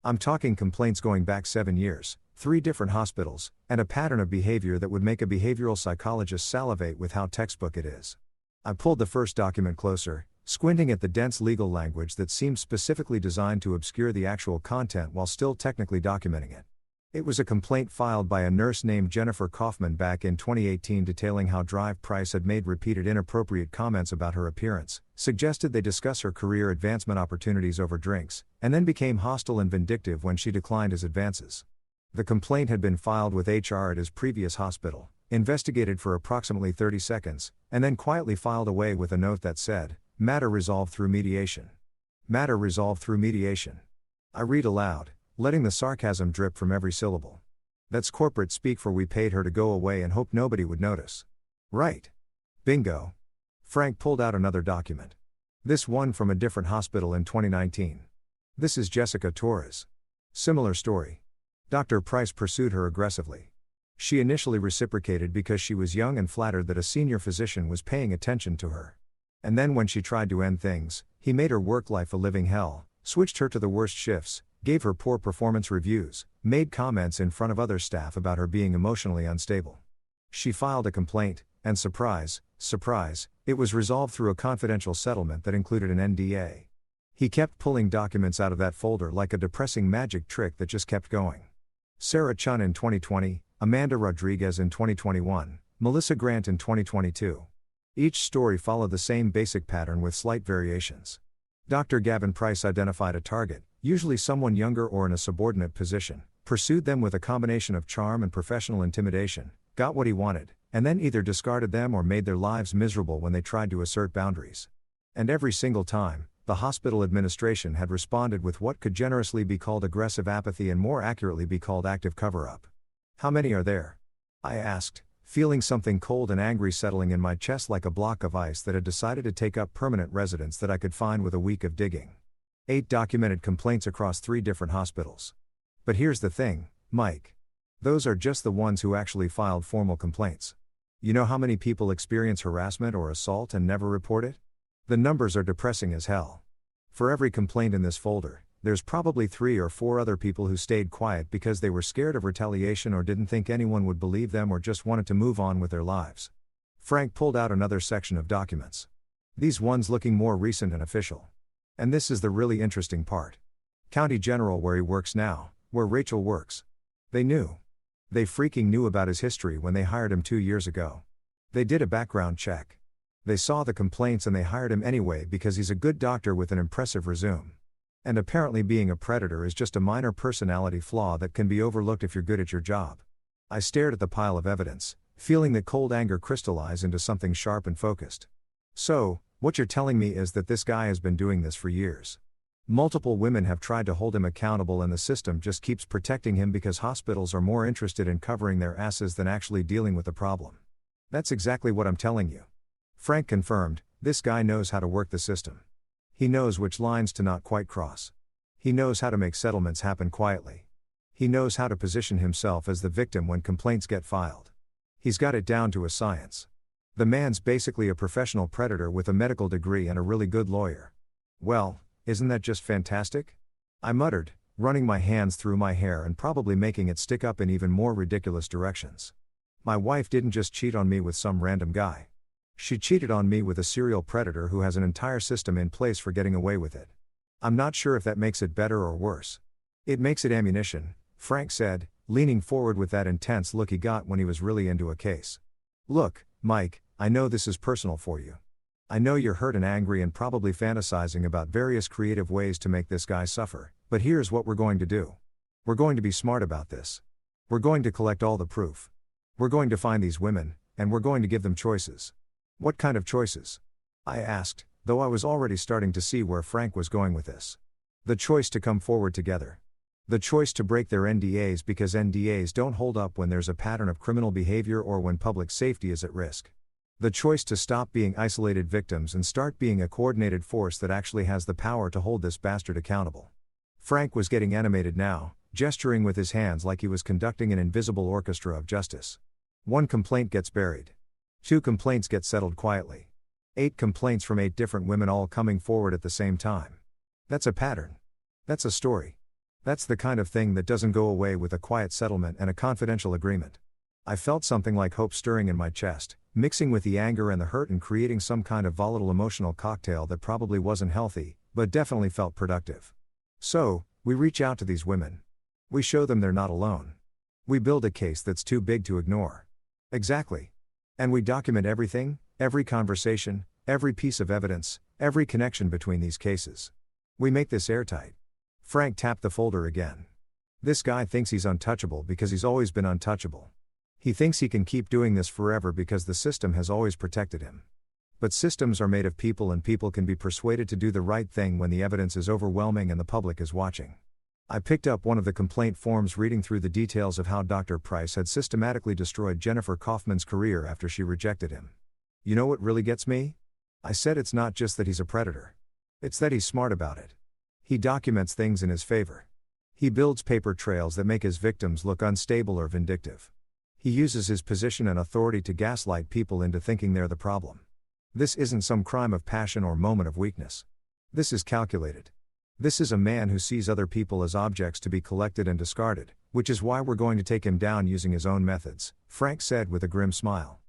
I'm talking complaints going back 7 years, 3 different hospitals, and a pattern of behavior that would make a behavioral psychologist salivate with how textbook it is. I pulled the first document closer, squinting at the dense legal language that seemed specifically designed to obscure the actual content while still technically documenting it. It was a complaint filed by a nurse named Jennifer Kaufman back in 2018 detailing how Price had made repeated inappropriate comments about her appearance, suggested they discuss her career advancement opportunities over drinks, and then became hostile and vindictive when she declined his advances. The complaint had been filed with HR at his previous hospital, investigated for approximately 30 seconds, and then quietly filed away with a note that said, "Matter resolved through mediation." Matter resolved through mediation. I read aloud, letting the sarcasm drip from every syllable. That's corporate speak for we paid her to go away and hoped nobody would notice. Right. Bingo. Frank pulled out another document. This one from a different hospital in 2019. This is Jessica Torres. Similar story. Dr. Price pursued her aggressively. She initially reciprocated because she was young and flattered that a senior physician was paying attention to her. And then when she tried to end things, he made her work life a living hell, switched her to the worst shifts, gave her poor performance reviews, made comments in front of other staff about her being emotionally unstable. She filed a complaint, and surprise, surprise, it was resolved through a confidential settlement that included an NDA. He kept pulling documents out of that folder like a depressing magic trick that just kept going. Sarah Chun in 2020, Amanda Rodriguez in 2021, Melissa Grant in 2022. Each story followed the same basic pattern with slight variations. Dr. Gavin Price identified a target, usually someone younger or in a subordinate position, pursued them with a combination of charm and professional intimidation, got what he wanted, and then either discarded them or made their lives miserable when they tried to assert boundaries. And every single time, the hospital administration had responded with what could generously be called aggressive apathy and more accurately be called active cover-up. How many are there? I asked, feeling something cold and angry settling in my chest like a block of ice that had decided to take up permanent residence that I could find with a week of digging. 8 documented complaints across 3 different hospitals. But here's the thing, Mike. Those are just the ones who actually filed formal complaints. You know how many people experience harassment or assault and never report it? The numbers are depressing as hell. For every complaint in this folder, there's probably 3 or 4 other people who stayed quiet because they were scared of retaliation or didn't think anyone would believe them or just wanted to move on with their lives. Frank pulled out another section of documents. These ones looking more recent and official. And this is the really interesting part. County General where he works now, where Rachel works. They knew. They freaking knew about his history when they hired him 2 years ago. They did a background check. They saw the complaints and they hired him anyway because he's a good doctor with an impressive resume. And apparently being a predator is just a minor personality flaw that can be overlooked if you're good at your job. I stared at the pile of evidence, feeling the cold anger crystallize into something sharp and focused. So, what you're telling me is that this guy has been doing this for years. Multiple women have tried to hold him accountable and the system just keeps protecting him because hospitals are more interested in covering their asses than actually dealing with the problem. That's exactly what I'm telling you. Frank confirmed, this guy knows how to work the system. He knows which lines to not quite cross. He knows how to make settlements happen quietly. He knows how to position himself as the victim when complaints get filed. He's got it down to a science. The man's basically a professional predator with a medical degree and a really good lawyer. Well, isn't that just fantastic? I muttered, running my hands through my hair and probably making it stick up in even more ridiculous directions. My wife didn't just cheat on me with some random guy. She cheated on me with a serial predator who has an entire system in place for getting away with it. I'm not sure if that makes it better or worse. It makes it ammunition, Frank said, leaning forward with that intense look he got when he was really into a case. Look, Mike, I know this is personal for you. I know you're hurt and angry and probably fantasizing about various creative ways to make this guy suffer, but here's what we're going to do. We're going to be smart about this. We're going to collect all the proof. We're going to find these women, and we're going to give them choices. What kind of choices? I asked, though I was already starting to see where Frank was going with this. The choice to come forward together. The choice to break their NDAs because NDAs don't hold up when there's a pattern of criminal behavior or when public safety is at risk. The choice to stop being isolated victims and start being a coordinated force that actually has the power to hold this bastard accountable. Frank was getting animated now, gesturing with his hands like he was conducting an invisible orchestra of justice. 1 complaint gets buried. 2 complaints get settled quietly. 8 complaints from 8 different women all coming forward at the same time. That's a pattern. That's a story. That's the kind of thing that doesn't go away with a quiet settlement and a confidential agreement. I felt something like hope stirring in my chest, mixing with the anger and the hurt and creating some kind of volatile emotional cocktail that probably wasn't healthy, but definitely felt productive. So, we reach out to these women. We show them they're not alone. We build a case that's too big to ignore. Exactly. And we document everything, every conversation, every piece of evidence, every connection between these cases. We make this airtight. Frank tapped the folder again. This guy thinks he's untouchable because he's always been untouchable. He thinks he can keep doing this forever because the system has always protected him. But systems are made of people and people can be persuaded to do the right thing when the evidence is overwhelming and the public is watching. I picked up one of the complaint forms reading through the details of how Dr. Price had systematically destroyed Jennifer Kaufman's career after she rejected him. You know what really gets me? I said it's not just that he's a predator. It's that he's smart about it. He documents things in his favor. He builds paper trails that make his victims look unstable or vindictive. He uses his position and authority to gaslight people into thinking they're the problem. This isn't some crime of passion or moment of weakness. This is calculated. This is a man who sees other people as objects to be collected and discarded, which is why we're going to take him down using his own methods, Frank said with a grim smile.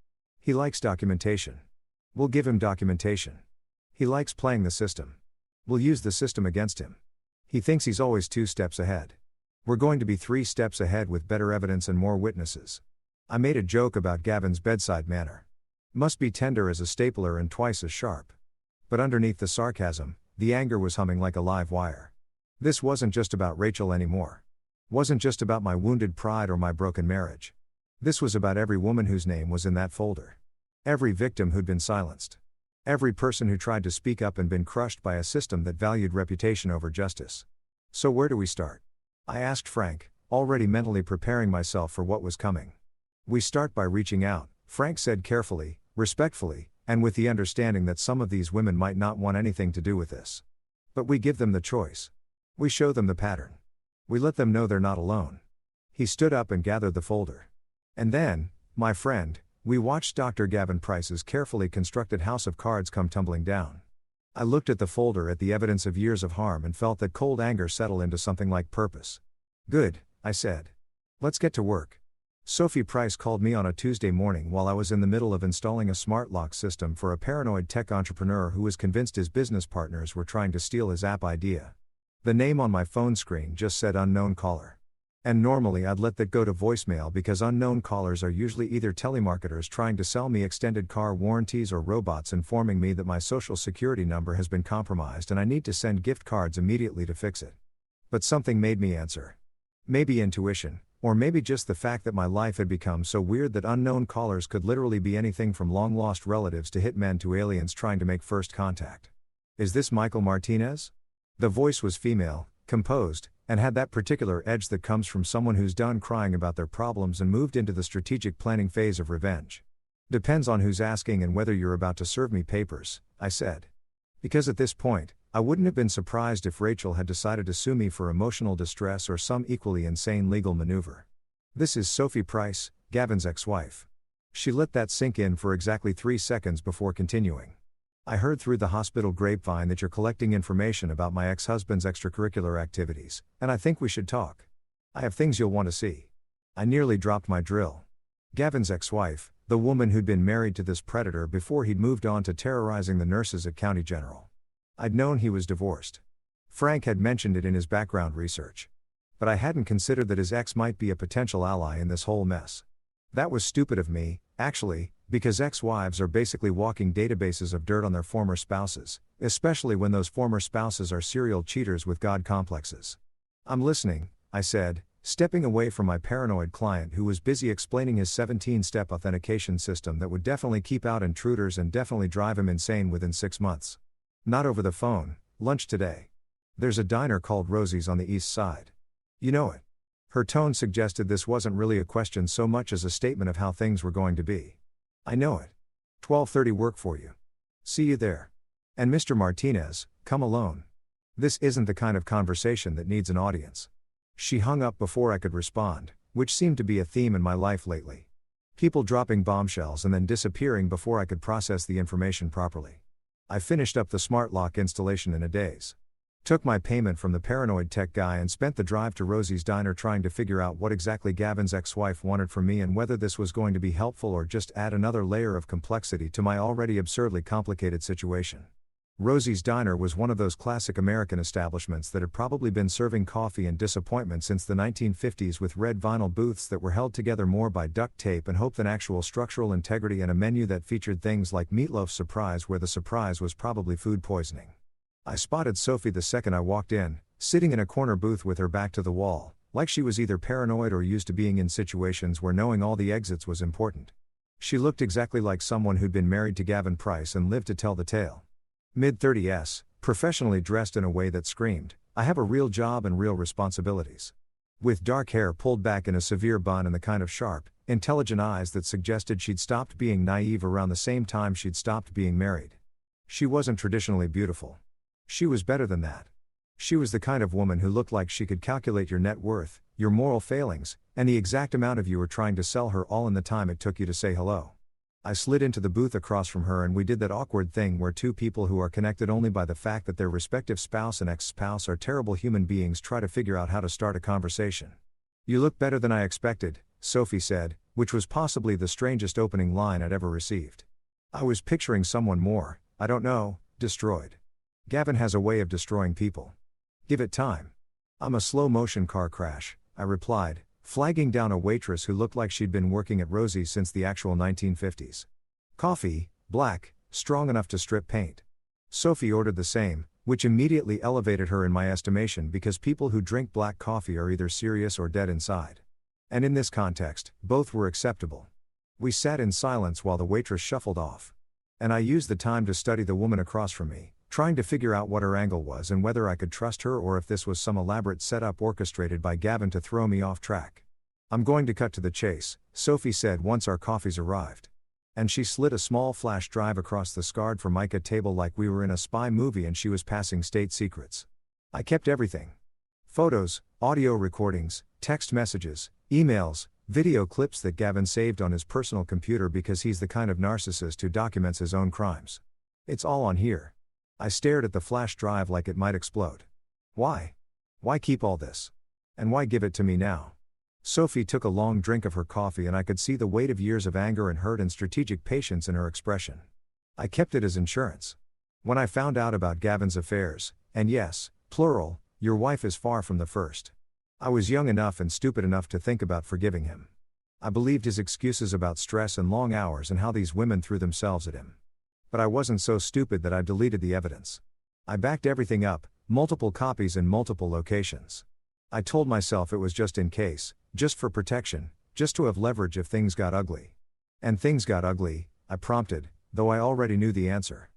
He likes documentation. We'll give him documentation. He likes playing the system. We'll use the system against him. He thinks he's always 2 steps ahead. We're going to be 3 steps ahead with better evidence and more witnesses. I made a joke about Gavin's bedside manner. Must be tender as a stapler and twice as sharp. But underneath the sarcasm, the anger was humming like a live wire. This wasn't just about Rachel anymore. Wasn't just about my wounded pride or my broken marriage. This was about every woman whose name was in that folder. Every victim who'd been silenced. Every person who tried to speak up and been crushed by a system that valued reputation over justice. So where do we start? I asked Frank, already mentally preparing myself for what was coming. We start by reaching out, Frank said carefully, respectfully, and with the understanding that some of these women might not want anything to do with this. But we give them the choice. We show them the pattern. We let them know they're not alone. He stood up and gathered the folder. And then, my friend, we watched Dr. Gavin Price's carefully constructed house of cards come tumbling down. I looked at the folder at the evidence of years of harm and felt that cold anger settle into something like purpose. Good, I said. Let's get to work. Sophie Price called me on a Tuesday morning while I was in the middle of installing a smart lock system for a paranoid tech entrepreneur who was convinced his business partners were trying to steal his app idea. The name on my phone screen just said unknown caller. And normally I'd let that go to voicemail because unknown callers are usually either telemarketers trying to sell me extended car warranties or robots informing me that my social security number has been compromised and I need to send gift cards immediately to fix it. But something made me answer. Maybe intuition, or maybe just the fact that my life had become so weird that unknown callers could literally be anything from long-lost relatives to hitmen to aliens trying to make first contact. Is this Michael Martinez? The voice was female, composed, and had that particular edge that comes from someone who's done crying about their problems and moved into the strategic planning phase of revenge. Depends on who's asking and whether you're about to serve me papers, I said. Because at this point, I wouldn't have been surprised if Rachel had decided to sue me for emotional distress or some equally insane legal maneuver. This is Sophie Price, Gavin's ex-wife. She let that sink in for exactly 3 seconds before continuing. I heard through the hospital grapevine that you're collecting information about my ex-husband's extracurricular activities, and I think we should talk. I have things you'll want to see. I nearly dropped my drill. Gavin's ex-wife, the woman who'd been married to this predator before he'd moved on to terrorizing the nurses at County General. I'd known he was divorced. Frank had mentioned it in his background research. But I hadn't considered that his ex might be a potential ally in this whole mess. That was stupid of me, actually, because ex-wives are basically walking databases of dirt on their former spouses, especially when those former spouses are serial cheaters with God complexes. I'm listening, I said, stepping away from my paranoid client who was busy explaining his 17-step authentication system that would definitely keep out intruders and definitely drive him insane within 6 months. Not over the phone, lunch today. There's a diner called Rosie's on the east side. You know it. Her tone suggested this wasn't really a question so much as a statement of how things were going to be. I know it. 12:30 work for you. See you there. And Mr. Martinez, come alone. This isn't the kind of conversation that needs an audience. She hung up before I could respond, which seemed to be a theme in my life lately. People dropping bombshells and then disappearing before I could process the information properly. I finished up the smart lock installation in a daze. Took my payment from the paranoid tech guy and spent the drive to Rosie's diner trying to figure out what exactly Gavin's ex-wife wanted from me and whether this was going to be helpful or just add another layer of complexity to my already absurdly complicated situation. Rosie's diner was one of those classic American establishments that had probably been serving coffee and disappointment since the 1950s with red vinyl booths that were held together more by duct tape and hope than actual structural integrity and a menu that featured things like meatloaf surprise where the surprise was probably food poisoning. I spotted Sophie the second I walked in, sitting in a corner booth with her back to the wall, like she was either paranoid or used to being in situations where knowing all the exits was important. She looked exactly like someone who'd been married to Gavin Price and lived to tell the tale. Mid-30s, professionally dressed in a way that screamed, I have a real job and real responsibilities. With dark hair pulled back in a severe bun and the kind of sharp, intelligent eyes that suggested she'd stopped being naive around the same time she'd stopped being married. She wasn't traditionally beautiful. She was better than that. She was the kind of woman who looked like she could calculate your net worth, your moral failings, and the exact amount of you were trying to sell her all in the time it took you to say hello. I slid into the booth across from her and we did that awkward thing where two people who are connected only by the fact that their respective spouse and ex-spouse are terrible human beings try to figure out how to start a conversation. You look better than I expected, Sophie said, which was possibly the strangest opening line I'd ever received. I was picturing someone more, I don't know, destroyed. Gavin has a way of destroying people. Give it time. I'm a slow-motion car crash, I replied, flagging down a waitress who looked like she'd been working at Rosie's since the actual 1950s. Coffee, black, strong enough to strip paint. Sophie ordered the same, which immediately elevated her in my estimation because people who drink black coffee are either serious or dead inside. And in this context, both were acceptable. We sat in silence while the waitress shuffled off. And I used the time to study the woman across from me, trying to figure out what her angle was and whether I could trust her or if this was some elaborate setup orchestrated by Gavin to throw me off track. I'm going to cut to the chase, Sophie said once our coffees arrived. And she slid a small flash drive across the scarred Formica table like we were in a spy movie and she was passing state secrets. I kept everything. Photos, audio recordings, text messages, emails, video clips that Gavin saved on his personal computer because he's the kind of narcissist who documents his own crimes. It's all on here. I stared at the flash drive like it might explode. Why? Why keep all this? And why give it to me now? Sophie took a long drink of her coffee and I could see the weight of years of anger and hurt and strategic patience in her expression. I kept it as insurance. When I found out about Gavin's affairs, and yes, plural, your wife is far from the first. I was young enough and stupid enough to think about forgiving him. I believed his excuses about stress and long hours and how these women threw themselves at him. But I wasn't so stupid that I deleted the evidence. I backed everything up, multiple copies in multiple locations. I told myself it was just in case, just for protection, just to have leverage if things got ugly. And things got ugly, I prompted, though I already knew the answer.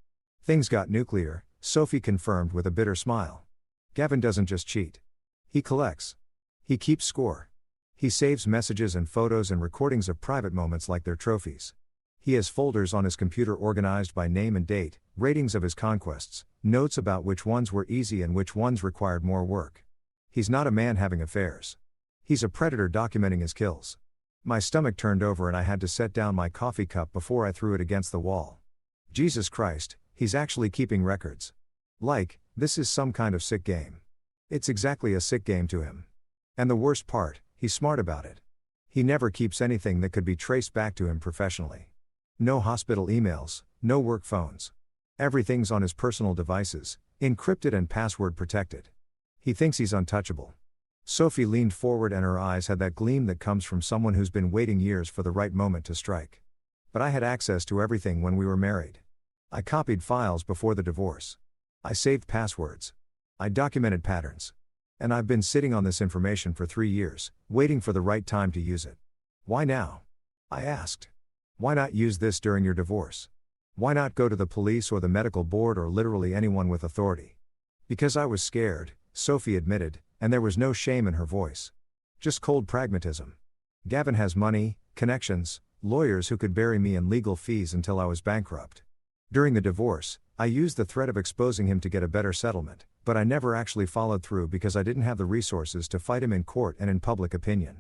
Things got nuclear, Sophie confirmed with a bitter smile. Gavin doesn't just cheat. He collects. He keeps score. He saves messages and photos and recordings of private moments like their trophies. He has folders on his computer organized by name and date, ratings of his conquests, notes about which ones were easy and which ones required more work. He's not a man having affairs. He's a predator documenting his kills. My stomach turned over and I had to set down my coffee cup before I threw it against the wall. Jesus Christ, he's actually keeping records. Like, this is some kind of sick game. It's exactly a sick game to him. And the worst part, he's smart about it. He never keeps anything that could be traced back to him professionally. No hospital emails, no work phones. Everything's on his personal devices, encrypted and password protected. He thinks he's untouchable. Sophie leaned forward and her eyes had that gleam that comes from someone who's been waiting years for the right moment to strike. But I had access to everything when we were married. I copied files before the divorce. I saved passwords. I documented patterns. And I've been sitting on this information for 3 years, waiting for the right time to use it. Why now? I asked. Why not use this during your divorce? Why not go to the police or the medical board or literally anyone with authority? Because I was scared, Sophie admitted, and there was no shame in her voice. Just cold pragmatism. Gavin has money, connections, lawyers who could bury me in legal fees until I was bankrupt. During the divorce, I used the threat of exposing him to get a better settlement, but I never actually followed through because I didn't have the resources to fight him in court and in public opinion.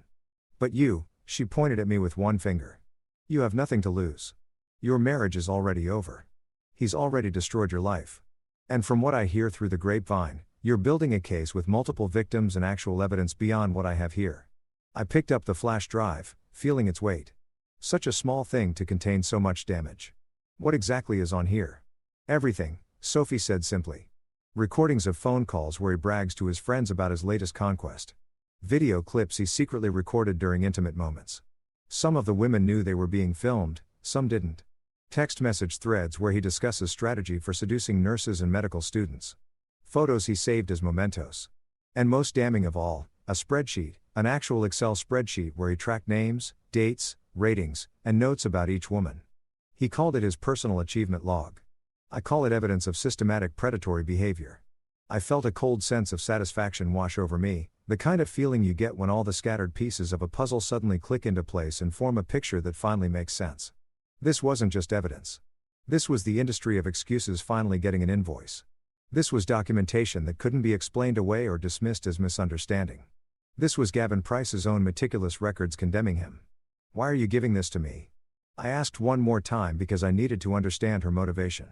But you, she pointed at me with one finger. You have nothing to lose. Your marriage is already over. He's already destroyed your life. And from what I hear through the grapevine, you're building a case with multiple victims and actual evidence beyond what I have here. I picked up the flash drive, feeling its weight. Such a small thing to contain so much damage. What exactly is on here? Everything, Sophie said simply. Recordings of phone calls where he brags to his friends about his latest conquest. Video clips he secretly recorded during intimate moments. Some of the women knew they were being filmed, some didn't. Text message threads where he discusses strategy for seducing nurses and medical students. Photos he saved as mementos. And most damning of all, a spreadsheet, an actual Excel spreadsheet where he tracked names, dates, ratings, and notes about each woman. He called it his personal achievement log. I call it evidence of systematic predatory behavior. I felt a cold sense of satisfaction wash over me, the kind of feeling you get when all the scattered pieces of a puzzle suddenly click into place and form a picture that finally makes sense. This wasn't just evidence. This was the industry of excuses finally getting an invoice. This was documentation that couldn't be explained away or dismissed as misunderstanding. This was Gavin Price's own meticulous records condemning him. Why are you giving this to me? I asked one more time because I needed to understand her motivation.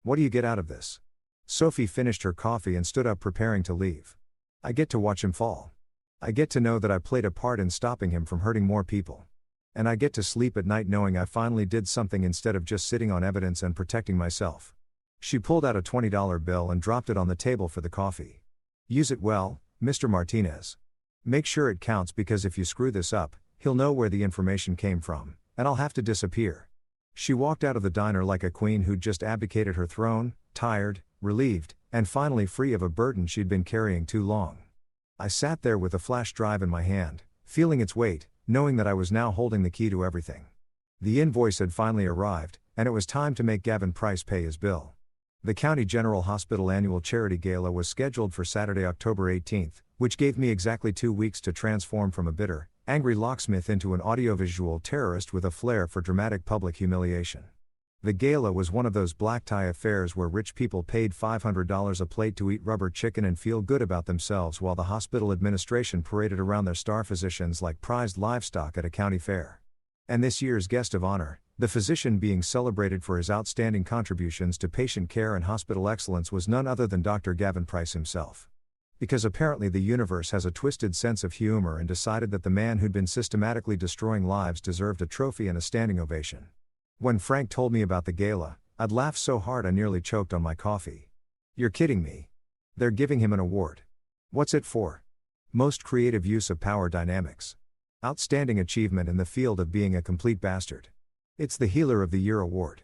What do you get out of this? Sophie finished her coffee and stood up preparing to leave. I get to watch him fall. I get to know that I played a part in stopping him from hurting more people. And I get to sleep at night knowing I finally did something instead of just sitting on evidence and protecting myself. She pulled out a $20 bill and dropped it on the table for the coffee. Use it well, Mr. Martinez. Make sure it counts because if you screw this up, he'll know where the information came from, and I'll have to disappear." She walked out of the diner like a queen who'd just abdicated her throne, tired, relieved, and finally free of a burden she'd been carrying too long. I sat there with a flash drive in my hand, feeling its weight, knowing that I was now holding the key to everything. The invoice had finally arrived, and it was time to make Gavin Price pay his bill. The County General Hospital annual charity gala was scheduled for Saturday, October 18th, which gave me exactly 2 weeks to transform from a bitter, angry locksmith into an audiovisual terrorist with a flair for dramatic public humiliation. The gala was one of those black tie affairs where rich people paid $500 a plate to eat rubber chicken and feel good about themselves while the hospital administration paraded around their star physicians like prized livestock at a county fair. And this year's guest of honor, the physician being celebrated for his outstanding contributions to patient care and hospital excellence, was none other than Dr. Gavin Price himself. Because apparently the universe has a twisted sense of humor and decided that the man who'd been systematically destroying lives deserved a trophy and a standing ovation. When Frank told me about the gala, I'd laughed so hard I nearly choked on my coffee. "You're kidding me. They're giving him an award. What's it for?" "Most creative use of power dynamics. Outstanding achievement in the field of being a complete bastard. It's the Healer of the Year award,"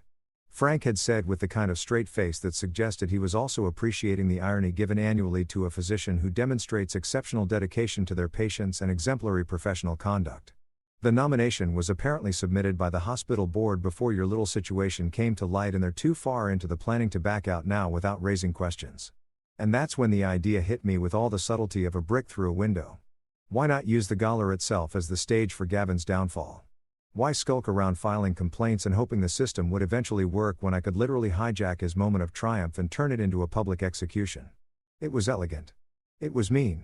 Frank had said with the kind of straight face that suggested he was also appreciating the irony given annually to a physician who demonstrates exceptional dedication to their patients and exemplary professional conduct. The nomination was apparently submitted by the hospital board before your little situation came to light and they're too far into the planning to back out now without raising questions. And that's when the idea hit me with all the subtlety of a brick through a window. Why not use the Gala itself as the stage for Gavin's downfall? Why skulk around filing complaints and hoping the system would eventually work when I could literally hijack his moment of triumph and turn it into a public execution? It was elegant. It was mean.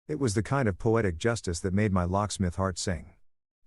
It was the kind of poetic justice that made my locksmith heart sing.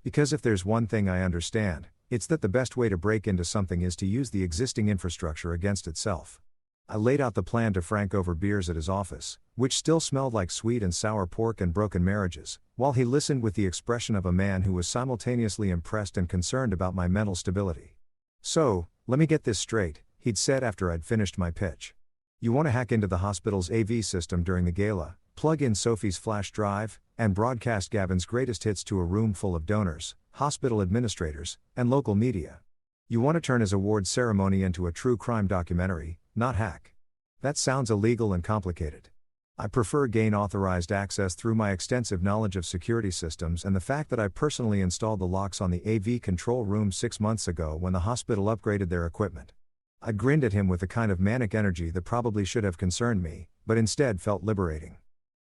Because if there's one thing I understand, it's that the best way to break into something is to use the existing infrastructure against itself. I laid out the plan to Frank over beers at his office, which still smelled like sweet and sour pork and broken marriages, while he listened with the expression of a man who was simultaneously impressed and concerned about my mental stability. "So, let me get this straight," he'd said after I'd finished my pitch. "You want to hack into the hospital's AV system during the gala, plug in Sophie's flash drive, and broadcast Gavin's greatest hits to a room full of donors, hospital administrators, and local media. You want to turn his award ceremony into a true crime documentary, not hack. That sounds illegal and complicated. I prefer gain authorized access through my extensive knowledge of security systems and the fact that I personally installed the locks on the AV control room 6 months ago when the hospital upgraded their equipment." I grinned at him with a kind of manic energy that probably should have concerned me, but instead felt liberating.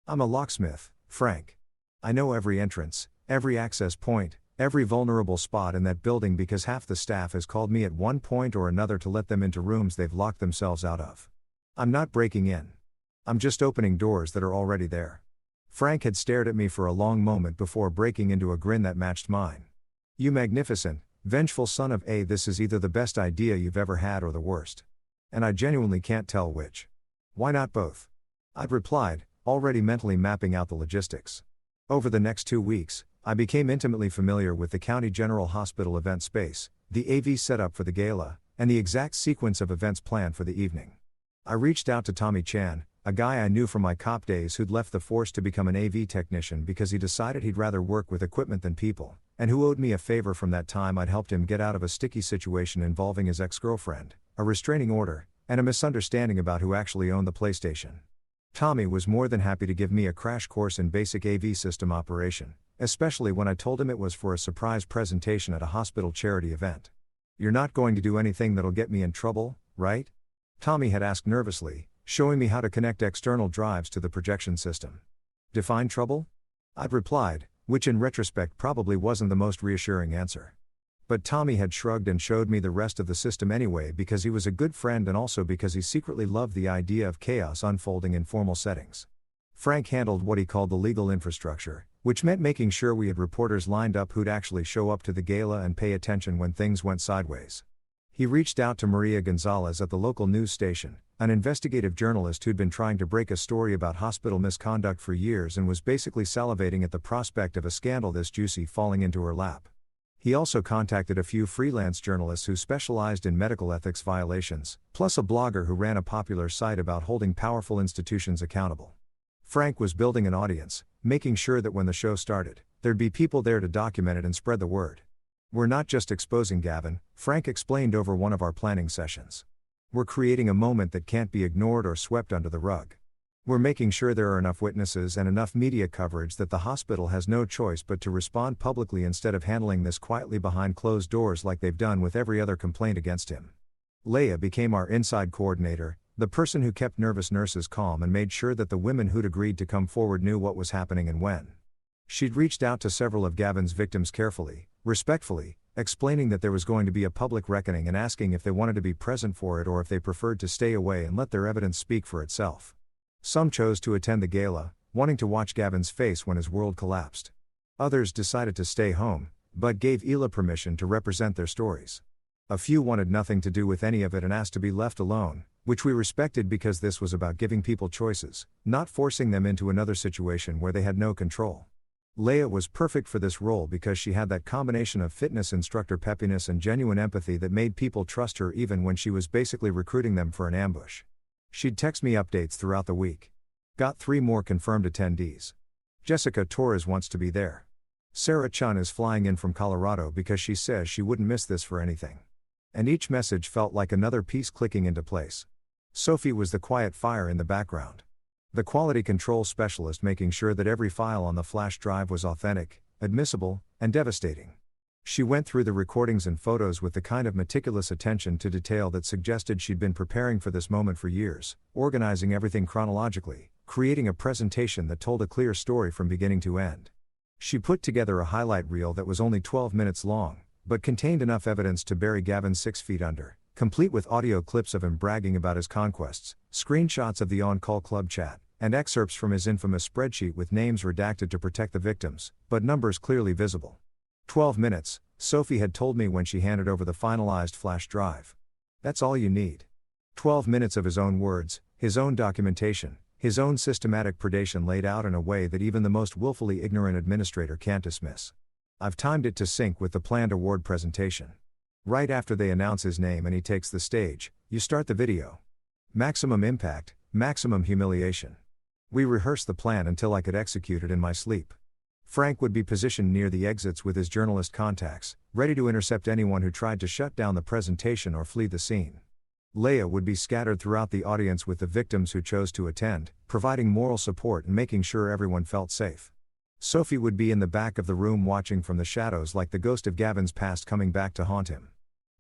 "I'm a locksmith, Frank. I know every entrance, every access point, every vulnerable spot in that building because half the staff has called me at one point or another to let them into rooms they've locked themselves out of. I'm not breaking in. I'm just opening doors that are already there." Frank had stared at me for a long moment before breaking into a grin that matched mine. "You magnificent, vengeful son of a, this is either the best idea you've ever had or the worst. And I genuinely can't tell which. Why not both?" I'd replied, already mentally mapping out the logistics. Over the next 2 weeks, I became intimately familiar with the County General Hospital event space, the AV setup for the gala, and the exact sequence of events planned for the evening. I reached out to Tommy Chan, a guy I knew from my cop days who'd left the force to become an AV technician because he decided he'd rather work with equipment than people, and who owed me a favor from that time I'd helped him get out of a sticky situation involving his ex-girlfriend, a restraining order, and a misunderstanding about who actually owned the PlayStation. Tommy was more than happy to give me a crash course in basic AV system operation, especially when I told him it was for a surprise presentation at a hospital charity event. "You're not going to do anything that'll get me in trouble, right?" Tommy had asked nervously, showing me how to connect external drives to the projection system. "Define trouble?" I'd replied, which in retrospect probably wasn't the most reassuring answer. But Tommy had shrugged and showed me the rest of the system anyway because he was a good friend and also because he secretly loved the idea of chaos unfolding in formal settings. Frank handled what he called the legal infrastructure, which meant making sure we had reporters lined up who'd actually show up to the gala and pay attention when things went sideways. He reached out to Maria Gonzalez at the local news station, an investigative journalist who'd been trying to break a story about hospital misconduct for years and was basically salivating at the prospect of a scandal this juicy falling into her lap. He also contacted a few freelance journalists who specialized in medical ethics violations, plus a blogger who ran a popular site about holding powerful institutions accountable. Frank was building an audience, making sure that when the show started, there'd be people there to document it and spread the word. We're not just exposing Gavin, Frank explained over one of our planning sessions. We're creating a moment that can't be ignored or swept under the rug. We're making sure there are enough witnesses and enough media coverage that the hospital has no choice but to respond publicly instead of handling this quietly behind closed doors like they've done with every other complaint against him. Leia became our inside coordinator, the person who kept nervous nurses calm and made sure that the women who'd agreed to come forward knew what was happening and when. She'd reached out to several of Gavin's victims carefully, respectfully, explaining that there was going to be a public reckoning and asking if they wanted to be present for it or if they preferred to stay away and let their evidence speak for itself. Some chose to attend the gala, wanting to watch Gavin's face when his world collapsed. Others decided to stay home, but gave Ela permission to represent their stories. A few wanted nothing to do with any of it and asked to be left alone, which we respected because this was about giving people choices, not forcing them into another situation where they had no control. Leia was perfect for this role because she had that combination of fitness instructor peppiness and genuine empathy that made people trust her even when she was basically recruiting them for an ambush. She'd text me updates throughout the week. Got 3 more confirmed attendees. Jessica Torres wants to be there. Sarah Chun is flying in from Colorado because she says she wouldn't miss this for anything. And each message felt like another piece clicking into place. Sophie was the quiet fire in the background. The quality control specialist making sure that every file on the flash drive was authentic, admissible, and devastating. She went through the recordings and photos with the kind of meticulous attention to detail that suggested she'd been preparing for this moment for years, organizing everything chronologically, creating a presentation that told a clear story from beginning to end. She put together a highlight reel that was only 12 minutes long, but contained enough evidence to bury Gavin 6 feet under, complete with audio clips of him bragging about his conquests, screenshots of the on-call club chat, and excerpts from his infamous spreadsheet with names redacted to protect the victims, but numbers clearly visible. 12 minutes, Sophie had told me when she handed over the finalized flash drive. That's all you need. 12 minutes of his own words, his own documentation, his own systematic predation laid out in a way that even the most willfully ignorant administrator can't dismiss. I've timed it to sync with the planned award presentation. Right after they announce his name and he takes the stage, you start the video. Maximum impact, maximum humiliation. We rehearsed the plan until I could execute it in my sleep. Frank would be positioned near the exits with his journalist contacts, ready to intercept anyone who tried to shut down the presentation or flee the scene. Leia would be scattered throughout the audience with the victims who chose to attend, providing moral support and making sure everyone felt safe. Sophie would be in the back of the room watching from the shadows like the ghost of Gavin's past coming back to haunt him.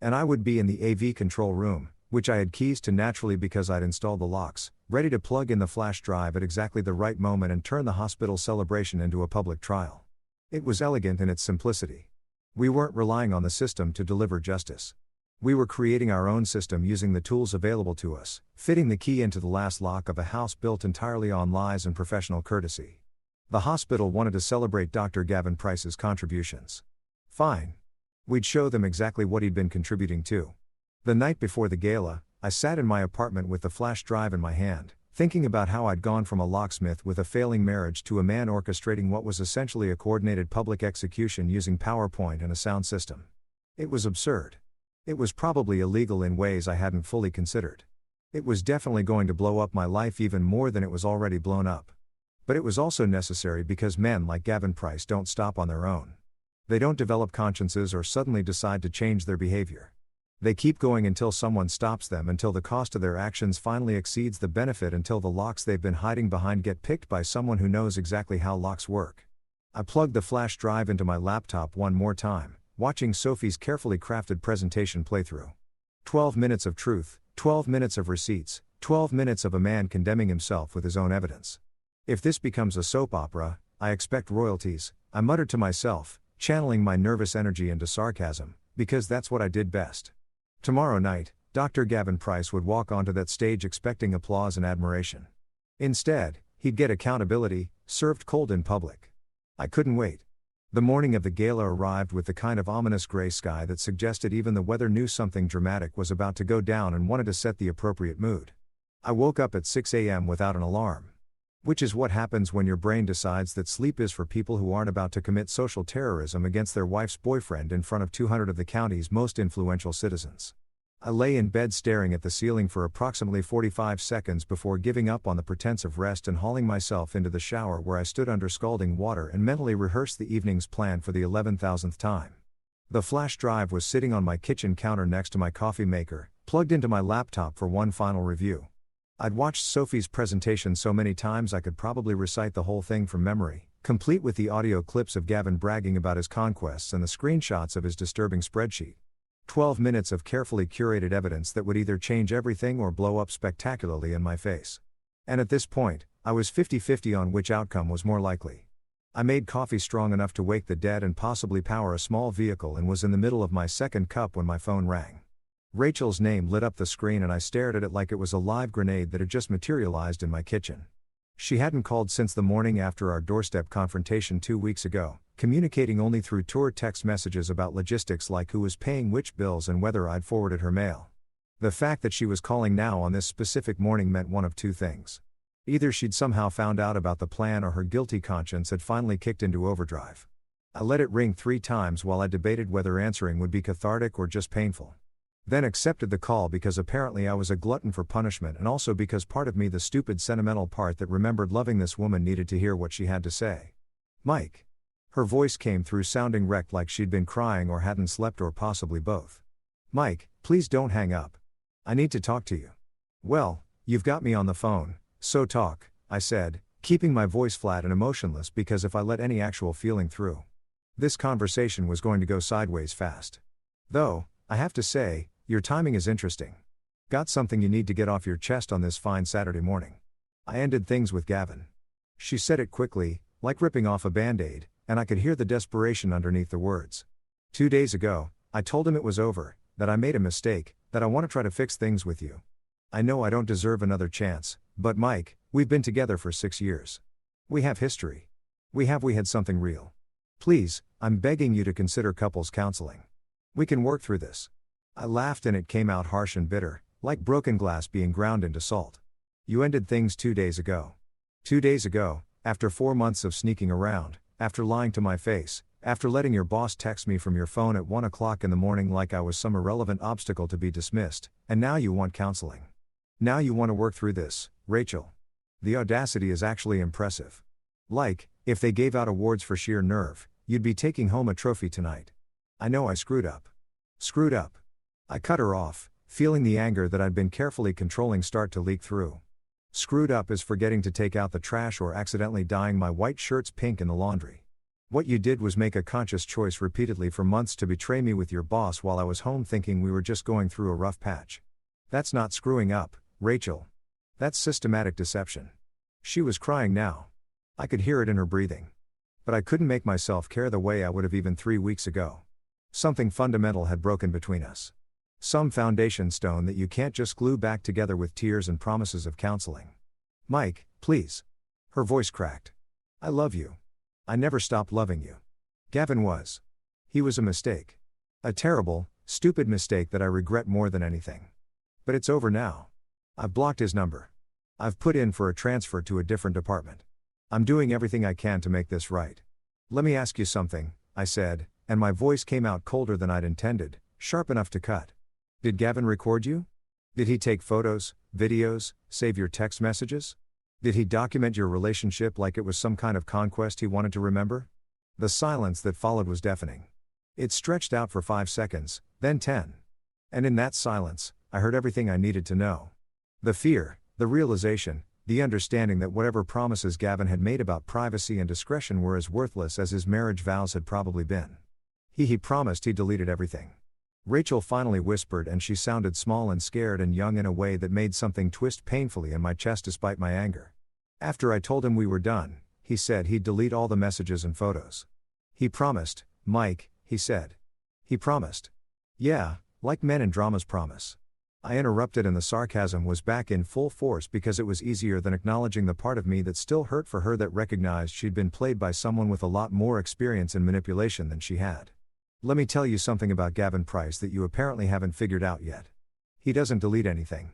And I would be in the AV control room, which I had keys to naturally because I'd installed the locks, ready to plug in the flash drive at exactly the right moment and turn the hospital celebration into a public trial. It was elegant in its simplicity. We weren't relying on the system to deliver justice. We were creating our own system using the tools available to us, fitting the key into the last lock of a house built entirely on lies and professional courtesy. The hospital wanted to celebrate Dr. Gavin Price's contributions. Fine. We'd show them exactly what he'd been contributing to. The night before the gala, I sat in my apartment with the flash drive in my hand, thinking about how I'd gone from a locksmith with a failing marriage to a man orchestrating what was essentially a coordinated public execution using PowerPoint and a sound system. It was absurd. It was probably illegal in ways I hadn't fully considered. It was definitely going to blow up my life even more than it was already blown up. But it was also necessary because men like Gavin Price don't stop on their own. They don't develop consciences or suddenly decide to change their behavior. They keep going until someone stops them, until the cost of their actions finally exceeds the benefit, until the locks they've been hiding behind get picked by someone who knows exactly how locks work. I plugged the flash drive into my laptop one more time, watching Sophie's carefully crafted presentation playthrough. 12 minutes of truth, 12 minutes of receipts, 12 minutes of a man condemning himself with his own evidence. If this becomes a soap opera, I expect royalties, I muttered to myself, channeling my nervous energy into sarcasm, because that's what I did best. Tomorrow night, Dr. Gavin Price would walk onto that stage expecting applause and admiration. Instead, he'd get accountability, served cold in public. I couldn't wait. The morning of the gala arrived with the kind of ominous gray sky that suggested even the weather knew something dramatic was about to go down and wanted to set the appropriate mood. I woke up at 6 a.m. without an alarm. Which is what happens when your brain decides that sleep is for people who aren't about to commit social terrorism against their wife's boyfriend in front of 200 of the county's most influential citizens. I lay in bed staring at the ceiling for approximately 45 seconds before giving up on the pretense of rest and hauling myself into the shower, where I stood under scalding water and mentally rehearsed the evening's plan for the 11,000th time. The flash drive was sitting on my kitchen counter next to my coffee maker, plugged into my laptop for one final review. I'd watched Sophie's presentation so many times I could probably recite the whole thing from memory, complete with the audio clips of Gavin bragging about his conquests and the screenshots of his disturbing spreadsheet. 12 minutes of carefully curated evidence that would either change everything or blow up spectacularly in my face. And at this point, I was 50-50 on which outcome was more likely. I made coffee strong enough to wake the dead and possibly power a small vehicle and was in the middle of my second cup when my phone rang. Rachel's name lit up the screen and I stared at it like it was a live grenade that had just materialized in my kitchen. She hadn't called since the morning after our doorstep confrontation 2 weeks ago, communicating only through tour text messages about logistics like who was paying which bills and whether I'd forwarded her mail. The fact that she was calling now on this specific morning meant one of two things. Either she'd somehow found out about the plan or her guilty conscience had finally kicked into overdrive. I let it ring 3 times while I debated whether answering would be cathartic or just painful. Then accepted the call because apparently I was a glutton for punishment, and also because part of me, the stupid sentimental part that remembered loving this woman, needed to hear what she had to say. "Mike." Her voice came through sounding wrecked, like she'd been crying or hadn't slept, or possibly both. "Mike, please don't hang up. I need to talk to you." "Well, you've got me on the phone, so talk," I said, keeping my voice flat and emotionless because if I let any actual feeling through, this conversation was going to go sideways fast. "Though, I have to say, your timing is interesting. Got something you need to get off your chest on this fine Saturday morning." I ended things with Gavin. She said it quickly, like ripping off a band-aid, and I could hear the desperation underneath the words. 2 days ago, I told him it was over, that I made a mistake, that I want to try to fix things with you. I know I don't deserve another chance, but Mike, we've been together for 6 years. We have history. We had something real. Please, I'm begging you to consider couples counseling. We can work through this. I laughed and it came out harsh and bitter, like broken glass being ground into salt. You ended things 2 days ago. 2 days ago, after 4 months of sneaking around, after lying to my face, after letting your boss text me from your phone at 1 o'clock in the morning like I was some irrelevant obstacle to be dismissed, and now you want counseling. Now you want to work through this, Rachel. The audacity is actually impressive. Like, if they gave out awards for sheer nerve, you'd be taking home a trophy tonight. I know I screwed up. Screwed up. I cut her off, feeling the anger that I'd been carefully controlling start to leak through. Screwed up is forgetting to take out the trash or accidentally dyeing my white shirts pink in the laundry. What you did was make a conscious choice repeatedly for months to betray me with your boss while I was home thinking we were just going through a rough patch. That's not screwing up, Rachel. That's systematic deception. She was crying now. I could hear it in her breathing. But I couldn't make myself care the way I would have even 3 weeks ago. Something fundamental had broken between us. Some foundation stone that you can't just glue back together with tears and promises of counseling. "Mike, please." Her voice cracked. "I love you. I never stopped loving you. Gavin was. He was a mistake. A terrible, stupid mistake that I regret more than anything. But it's over now. I've blocked his number. I've put in for a transfer to a different department. I'm doing everything I can to make this right. Let me ask you something," I said, and my voice came out colder than I'd intended, sharp enough to cut. "Did Gavin record you? Did he take photos, videos, save your text messages? Did he document your relationship like it was some kind of conquest he wanted to remember?" The silence that followed was deafening. It stretched out for 5 seconds, then 10. And in that silence, I heard everything I needed to know. The fear, the realization, the understanding that whatever promises Gavin had made about privacy and discretion were as worthless as his marriage vows had probably been. He promised he deleted everything. Rachel finally whispered, and she sounded small and scared and young in a way that made something twist painfully in my chest despite my anger. "After I told him we were done, he said he'd delete all the messages and photos. He promised, Mike," he said. "He promised." "Yeah, like men in dramas promise." I interrupted, and the sarcasm was back in full force because it was easier than acknowledging the part of me that still hurt for her, that recognized she'd been played by someone with a lot more experience in manipulation than she had. "Let me tell you something about Gavin Price that you apparently haven't figured out yet. He doesn't delete anything.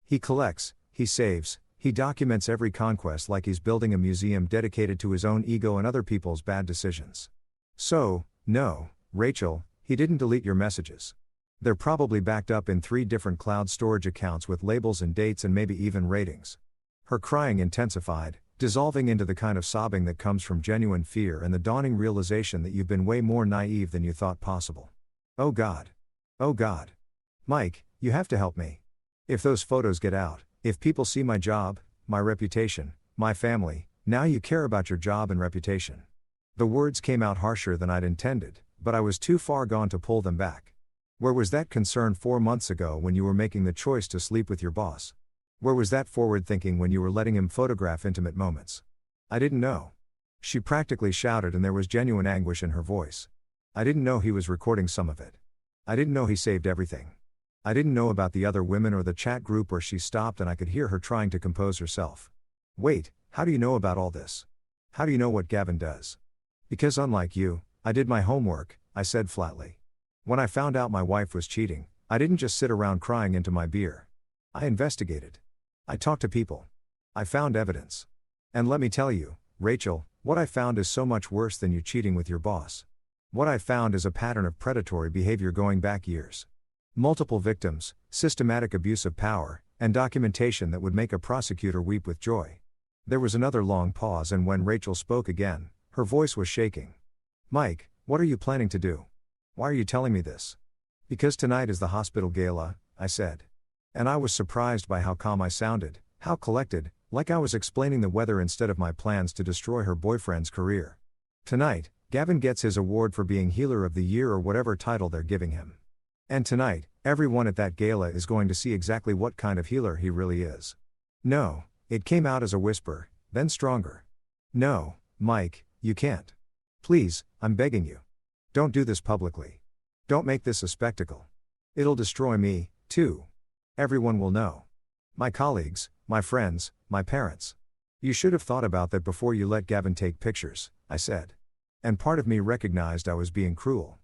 He collects, he saves, he documents every conquest like he's building a museum dedicated to his own ego and other people's bad decisions. So, no, Rachel, he didn't delete your messages. They're probably backed up in 3 different cloud storage accounts with labels and dates and maybe even ratings. Her crying intensified, dissolving into the kind of sobbing that comes from genuine fear and the dawning realization that you've been way more naive than you thought possible. Oh God. Oh God. Mike, you have to help me. If those photos get out, if people see my job, my reputation, my family, now you care about your job and reputation. The words came out harsher than I'd intended, but I was too far gone to pull them back. Where was that concern 4 months ago when you were making the choice to sleep with your boss? Where was that forward thinking when you were letting him photograph intimate moments? I didn't know. She practically shouted, and there was genuine anguish in her voice. I didn't know he was recording some of it. I didn't know he saved everything. I didn't know about the other women or the chat group where she stopped and I could hear her trying to compose herself. Wait, how do you know about all this? How do you know what Gavin does? Because unlike you, I did my homework, I said flatly. When I found out my wife was cheating, I didn't just sit around crying into my beer. I investigated. I talked to people. I found evidence. And let me tell you, Rachel, what I found is so much worse than you cheating with your boss. What I found is a pattern of predatory behavior going back years. Multiple victims, systematic abuse of power, and documentation that would make a prosecutor weep with joy. There was another long pause, and when Rachel spoke again, her voice was shaking. Mike, what are you planning to do? Why are you telling me this? Because tonight is the hospital gala, I said. And I was surprised by how calm I sounded, how collected, like I was explaining the weather instead of my plans to destroy her boyfriend's career. Tonight, Gavin gets his award for being Healer of the Year or whatever title they're giving him. And tonight, everyone at that gala is going to see exactly what kind of healer he really is. No, it came out as a whisper, then stronger. No, Mike, you can't. Please, I'm begging you. Don't do this publicly. Don't make this a spectacle. It'll destroy me, too. Everyone will know. My colleagues, my friends, my parents. You should have thought about that before you let Gavin take pictures, I said. And part of me recognized I was being cruel.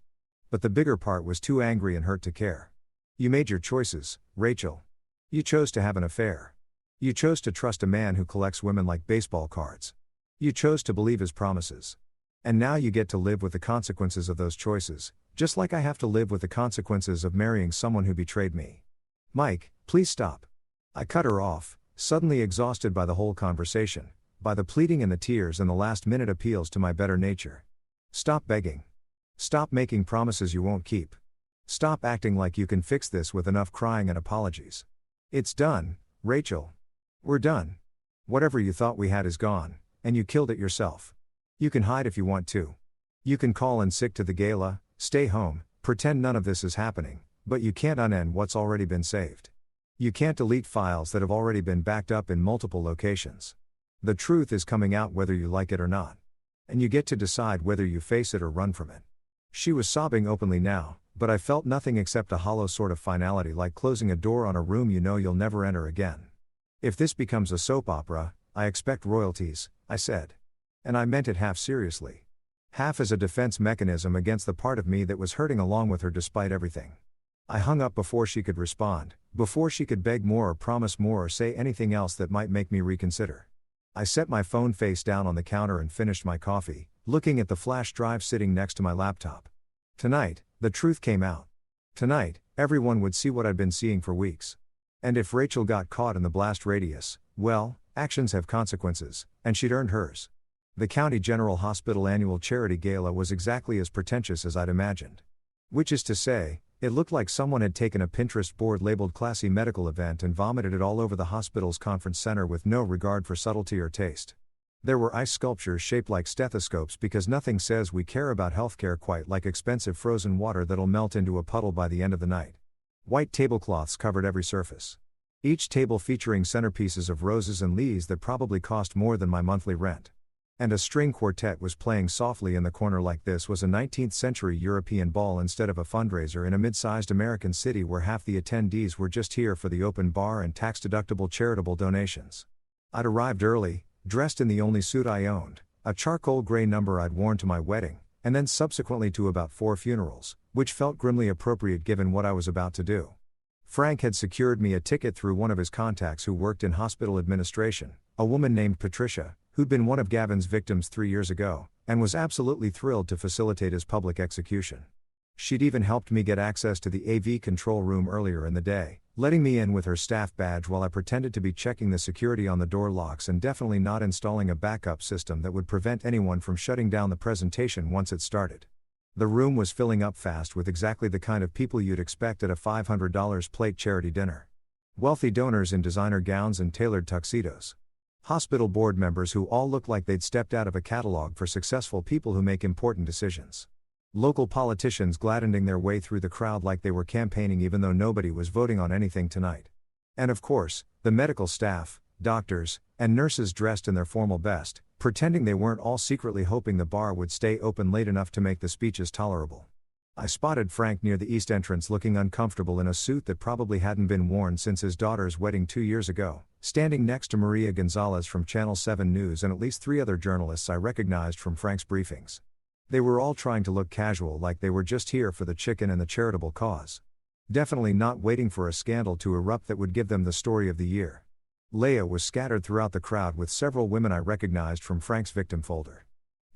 But the bigger part was too angry and hurt to care. You made your choices, Rachel. You chose to have an affair. You chose to trust a man who collects women like baseball cards. You chose to believe his promises. And now you get to live with the consequences of those choices, just like I have to live with the consequences of marrying someone who betrayed me. Mike, please stop. I cut her off, suddenly exhausted by the whole conversation, by the pleading and the tears and the last-minute appeals to my better nature. Stop begging. Stop making promises you won't keep. Stop acting like you can fix this with enough crying and apologies. It's done, Rachel. We're done. Whatever you thought we had is gone, and you killed it yourself. You can hide if you want to. You can call in sick to the gala, stay home, pretend none of this is happening, but you can't unend what's already been saved. You can't delete files that have already been backed up in multiple locations. The truth is coming out whether you like it or not. And you get to decide whether you face it or run from it. She was sobbing openly now, but I felt nothing except a hollow sort of finality, like closing a door on a room you know you'll never enter again. If this becomes a soap opera, I expect royalties, I said. And I meant it half seriously. Half as a defense mechanism against the part of me that was hurting along with her despite everything. I hung up before she could respond, before she could beg more or promise more or say anything else that might make me reconsider. I set my phone face down on the counter and finished my coffee, looking at the flash drive sitting next to my laptop. Tonight, the truth came out. Tonight, everyone would see what I'd been seeing for weeks. And if Rachel got caught in the blast radius, well, actions have consequences, and she'd earned hers. The County General Hospital annual charity gala was exactly as pretentious as I'd imagined. Which is to say, it looked like someone had taken a Pinterest board labeled classy medical event and vomited it all over the hospital's conference center with no regard for subtlety or taste. There were ice sculptures shaped like stethoscopes because nothing says we care about healthcare quite like expensive frozen water that'll melt into a puddle by the end of the night. White tablecloths covered every surface. Each table featuring centerpieces of roses and leaves that probably cost more than my monthly rent. And a string quartet was playing softly in the corner like this was a 19th century European ball instead of a fundraiser in a mid-sized American city where half the attendees were just here for the open bar and tax-deductible charitable donations. I'd arrived early, dressed in the only suit I owned, a charcoal gray number I'd worn to my wedding, and then subsequently to about 4 funerals, which felt grimly appropriate given what I was about to do. Frank had secured me a ticket through one of his contacts who worked in hospital administration, a woman named Patricia, who'd been one of Gavin's victims 3 years ago, and was absolutely thrilled to facilitate his public execution. She'd even helped me get access to the AV control room earlier in the day, letting me in with her staff badge while I pretended to be checking the security on the door locks and definitely not installing a backup system that would prevent anyone from shutting down the presentation once it started. The room was filling up fast with exactly the kind of people you'd expect at a $500 plate charity dinner. Wealthy donors in designer gowns and tailored tuxedos. Hospital board members who all looked like they'd stepped out of a catalog for successful people who make important decisions. Local politicians gladdening their way through the crowd like they were campaigning even though nobody was voting on anything tonight. And of course, the medical staff, doctors, and nurses dressed in their formal best, pretending they weren't all secretly hoping the bar would stay open late enough to make the speeches tolerable. I spotted Frank near the east entrance looking uncomfortable in a suit that probably hadn't been worn since his daughter's wedding 2 years ago, standing next to Maria Gonzalez from Channel 7 News and at least 3 other journalists I recognized from Frank's briefings. They were all trying to look casual like they were just here for the chicken and the charitable cause. Definitely not waiting for a scandal to erupt that would give them the story of the year. Leia was scattered throughout the crowd with several women I recognized from Frank's victim folder.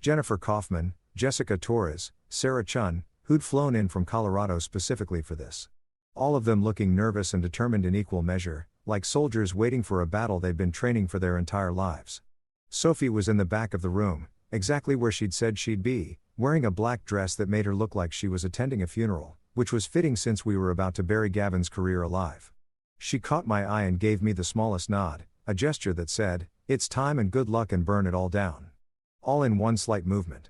Jennifer Kaufman, Jessica Torres, Sarah Chun, who'd flown in from Colorado specifically for this. All of them looking nervous and determined in equal measure, like soldiers waiting for a battle they'd been training for their entire lives. Sophie was in the back of the room, exactly where she'd said she'd be, wearing a black dress that made her look like she was attending a funeral, which was fitting since we were about to bury Gavin's career alive. She caught my eye and gave me the smallest nod, a gesture that said, "It's time and good luck and burn it all down." All in one slight movement.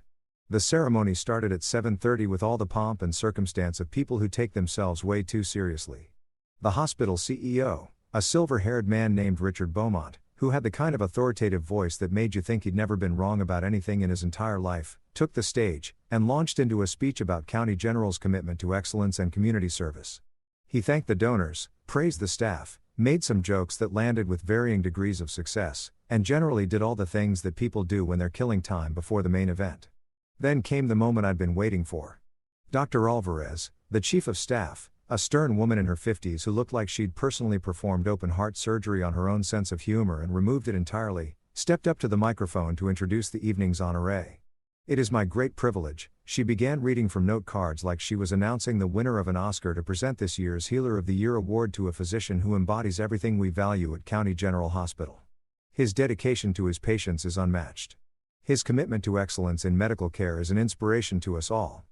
The ceremony started at 7:30 with all the pomp and circumstance of people who take themselves way too seriously. The hospital CEO, a silver-haired man named Richard Beaumont, who had the kind of authoritative voice that made you think he'd never been wrong about anything in his entire life, took the stage, and launched into a speech about County General's commitment to excellence and community service. He thanked the donors, praised the staff, made some jokes that landed with varying degrees of success, and generally did all the things that people do when they're killing time before the main event. Then came the moment I'd been waiting for. Dr. Alvarez, the chief of staff, a stern woman in her 50s who looked like she'd personally performed open-heart surgery on her own sense of humor and removed it entirely, stepped up to the microphone to introduce the evening's honoree. "It is my great privilege," she began reading from note cards like she was announcing the winner of an Oscar, to present this year's Healer of the Year award to a physician who embodies everything we value at County General Hospital. His dedication to his patients is unmatched. His commitment to excellence in medical care is an inspiration to us all.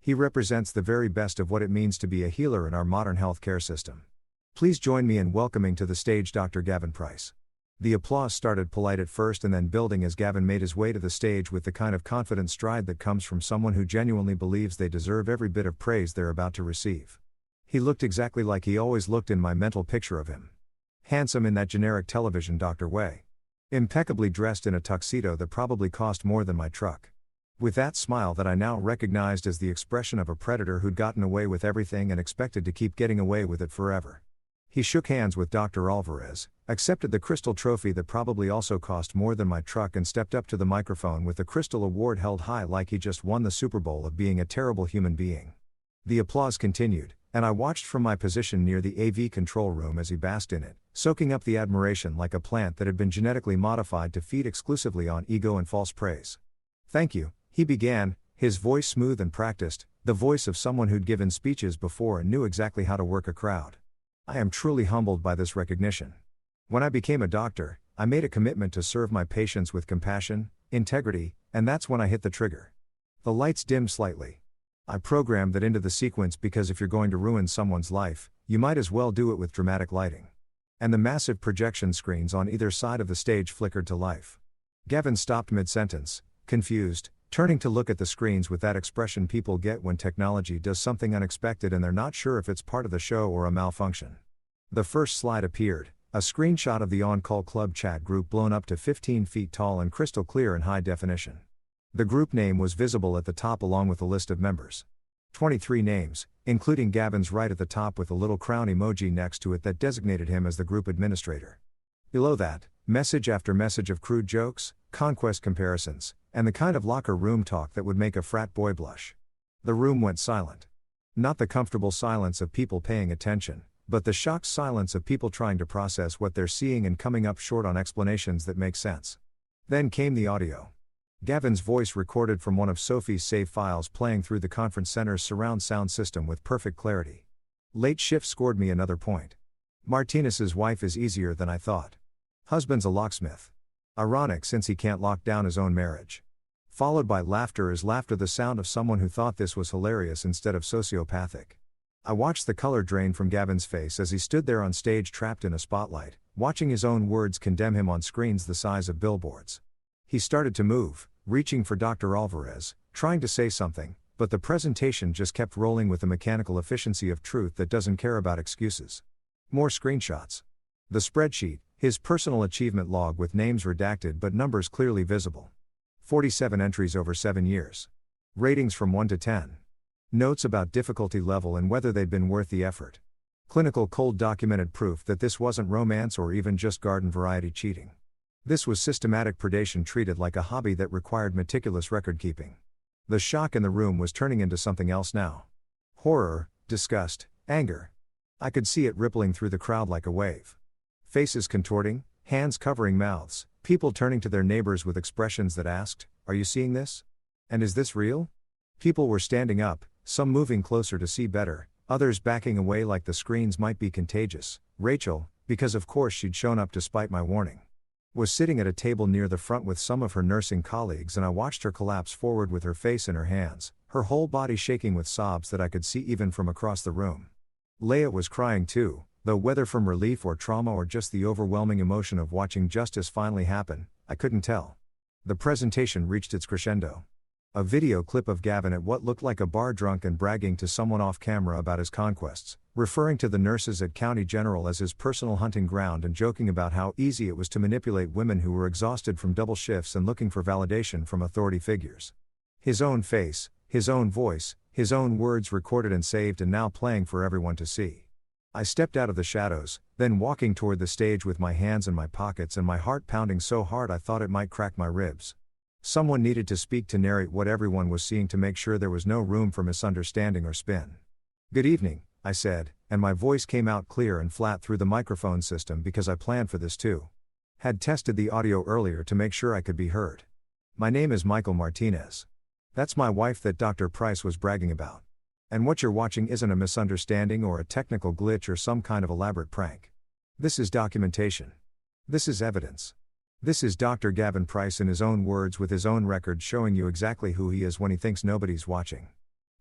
He represents the very best of what it means to be a healer in our modern healthcare system. Please join me in welcoming to the stage Dr. Gavin Price. The applause started polite at first and then building as Gavin made his way to the stage with the kind of confident stride that comes from someone who genuinely believes they deserve every bit of praise they're about to receive. He looked exactly like he always looked in my mental picture of him. Handsome in that generic television doctor way. Impeccably dressed in a tuxedo that probably cost more than my truck. With that smile that I now recognized as the expression of a predator who'd gotten away with everything and expected to keep getting away with it forever. He shook hands with Dr. Alvarez, accepted the crystal trophy that probably also cost more than my truck, and stepped up to the microphone with the crystal award held high like he just won the Super Bowl of being a terrible human being. The applause continued, and I watched from my position near the AV control room as he basked in it, soaking up the admiration like a plant that had been genetically modified to feed exclusively on ego and false praise. "Thank you," he began, his voice smooth and practiced, the voice of someone who'd given speeches before and knew exactly how to work a crowd. "I am truly humbled by this recognition. When I became a doctor, I made a commitment to serve my patients with compassion, integrity, and that's when I hit the trigger." The lights dimmed slightly. I programmed that into the sequence because if you're going to ruin someone's life, you might as well do it with dramatic lighting. And the massive projection screens on either side of the stage flickered to life. Gavin stopped mid-sentence, confused, turning to look at the screens with that expression people get when technology does something unexpected and they're not sure if it's part of the show or a malfunction. The first slide appeared, a screenshot of the On-Call Club chat group blown up to 15 feet tall and crystal clear in high definition. The group name was visible at the top along with a list of members. 23 names, including Gavin's right at the top with a little crown emoji next to it that designated him as the group administrator. Below that, message after message of crude jokes, conquest comparisons, and the kind of locker room talk that would make a frat boy blush. The room went silent. Not the comfortable silence of people paying attention, but the shocked silence of people trying to process what they're seeing and coming up short on explanations that make sense. Then came the audio. Gavin's voice recorded from one of Sophie's save files playing through the conference center's surround sound system with perfect clarity. Late shift scored me another point. Martinez's wife is easier than I thought. Husband's a locksmith. Ironic since he can't lock down his own marriage. Followed by laughter, is laughter the sound of someone who thought this was hilarious instead of sociopathic. I watched the color drain from Gavin's face as he stood there on stage trapped in a spotlight, watching his own words condemn him on screens the size of billboards. He started to move, reaching for Dr. Alvarez, trying to say something, but the presentation just kept rolling with the mechanical efficiency of truth that doesn't care about excuses. More screenshots. The spreadsheet, his personal achievement log with names redacted but numbers clearly visible. 47 entries over 7 years. Ratings from 1 to 10. Notes about difficulty level and whether they'd been worth the effort. Clinical cold documented proof that this wasn't romance or even just garden variety cheating. This was systematic predation treated like a hobby that required meticulous record keeping. The shock in the room was turning into something else now. Horror, disgust, anger. I could see it rippling through the crowd like a wave. Faces contorting, hands covering mouths, people turning to their neighbors with expressions that asked, "Are you seeing this? And is this real?" People were standing up, some moving closer to see better, others backing away like the screens might be contagious. Rachel, because of course she'd shown up despite my warning, was sitting at a table near the front with some of her nursing colleagues, and I watched her collapse forward with her face in her hands, her whole body shaking with sobs that I could see even from across the room. Leia was crying too, though whether from relief or trauma or just the overwhelming emotion of watching justice finally happen, I couldn't tell. The presentation reached its crescendo. A video clip of Gavin at what looked like a bar drunk and bragging to someone off camera about his conquests, referring to the nurses at County General as his personal hunting ground and joking about how easy it was to manipulate women who were exhausted from double shifts and looking for validation from authority figures. His own face, his own voice, his own words recorded and saved and now playing for everyone to see. I stepped out of the shadows, then walking toward the stage with my hands in my pockets and my heart pounding so hard I thought it might crack my ribs. Someone needed to speak to narrate what everyone was seeing to make sure there was no room for misunderstanding or spin. "Good evening," I said, and my voice came out clear and flat through the microphone system because I planned for this too. Had tested the audio earlier to make sure I could be heard. "My name is Michael Martinez. That's my wife that Dr. Price was bragging about. And what you're watching isn't a misunderstanding or a technical glitch or some kind of elaborate prank. This is documentation. This is evidence. This is Dr. Gavin Price in his own words with his own record showing you exactly who he is when he thinks nobody's watching."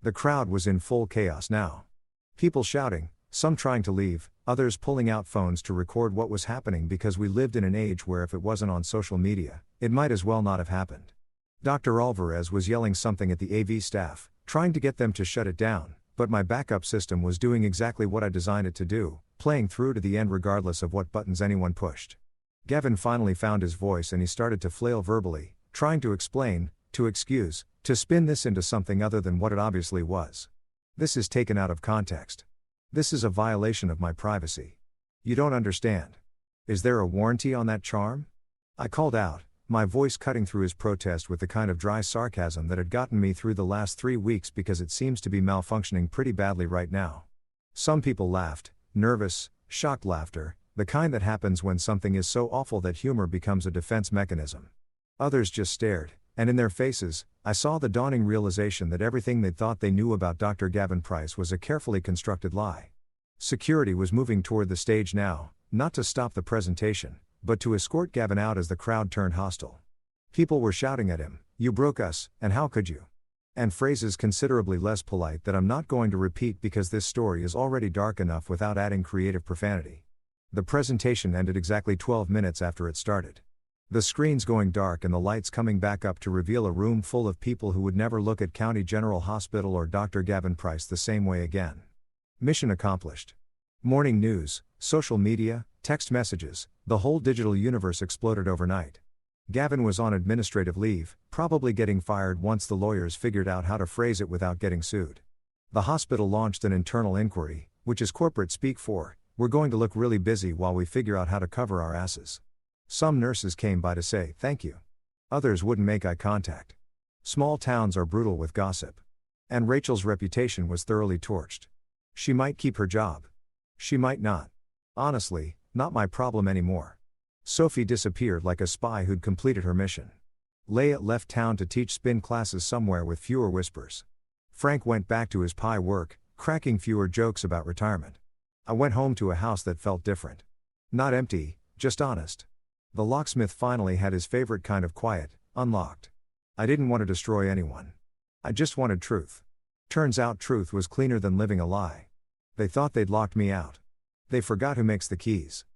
The crowd was in full chaos now. People shouting, some trying to leave, others pulling out phones to record what was happening because we lived in an age where if it wasn't on social media, it might as well not have happened. Dr. Alvarez was yelling something at the AV staff, trying to get them to shut it down, but my backup system was doing exactly what I designed it to do, playing through to the end regardless of what buttons anyone pushed. Gavin finally found his voice and he started to flail verbally, trying to explain, to excuse, to spin this into something other than what it obviously was. "This is taken out of context. This is a violation of my privacy. You don't understand. Is there a warranty on that charm?" I called out, my voice cutting through his protest with the kind of dry sarcasm that had gotten me through the last 3 weeks because it seems to be malfunctioning pretty badly right now. Some people laughed, nervous, shocked laughter, the kind that happens when something is so awful that humor becomes a defense mechanism. Others just stared, and in their faces, I saw the dawning realization that everything they'd thought they knew about Dr. Gavin Price was a carefully constructed lie. Security was moving toward the stage now, not to stop the presentation, but to escort Gavin out as the crowd turned hostile. People were shouting at him, "You broke us, and how could you?" And phrases considerably less polite that I'm not going to repeat because this story is already dark enough without adding creative profanity. The presentation ended exactly 12 minutes after it started. The screens going dark and the lights coming back up to reveal a room full of people who would never look at County General Hospital or Dr. Gavin Price the same way again. Mission accomplished. Morning news, social media, text messages, the whole digital universe exploded overnight. Gavin was on administrative leave, probably getting fired once the lawyers figured out how to phrase it without getting sued. The hospital launched an internal inquiry, which is corporate speak for, "We're going to look really busy while we figure out how to cover our asses." Some nurses came by to say thank you. Others wouldn't make eye contact. Small towns are brutal with gossip. And Rachel's reputation was thoroughly torched. She might keep her job. She might not. Honestly, not my problem anymore. Sophie disappeared like a spy who'd completed her mission. Leia left town to teach spin classes somewhere with fewer whispers. Frank went back to his pie work, cracking fewer jokes about retirement. I went home to a house that felt different. Not empty, just honest. The locksmith finally had his favorite kind of quiet, unlocked. I didn't want to destroy anyone. I just wanted truth. Turns out truth was cleaner than living a lie. They thought they'd locked me out. They forgot who makes the keys.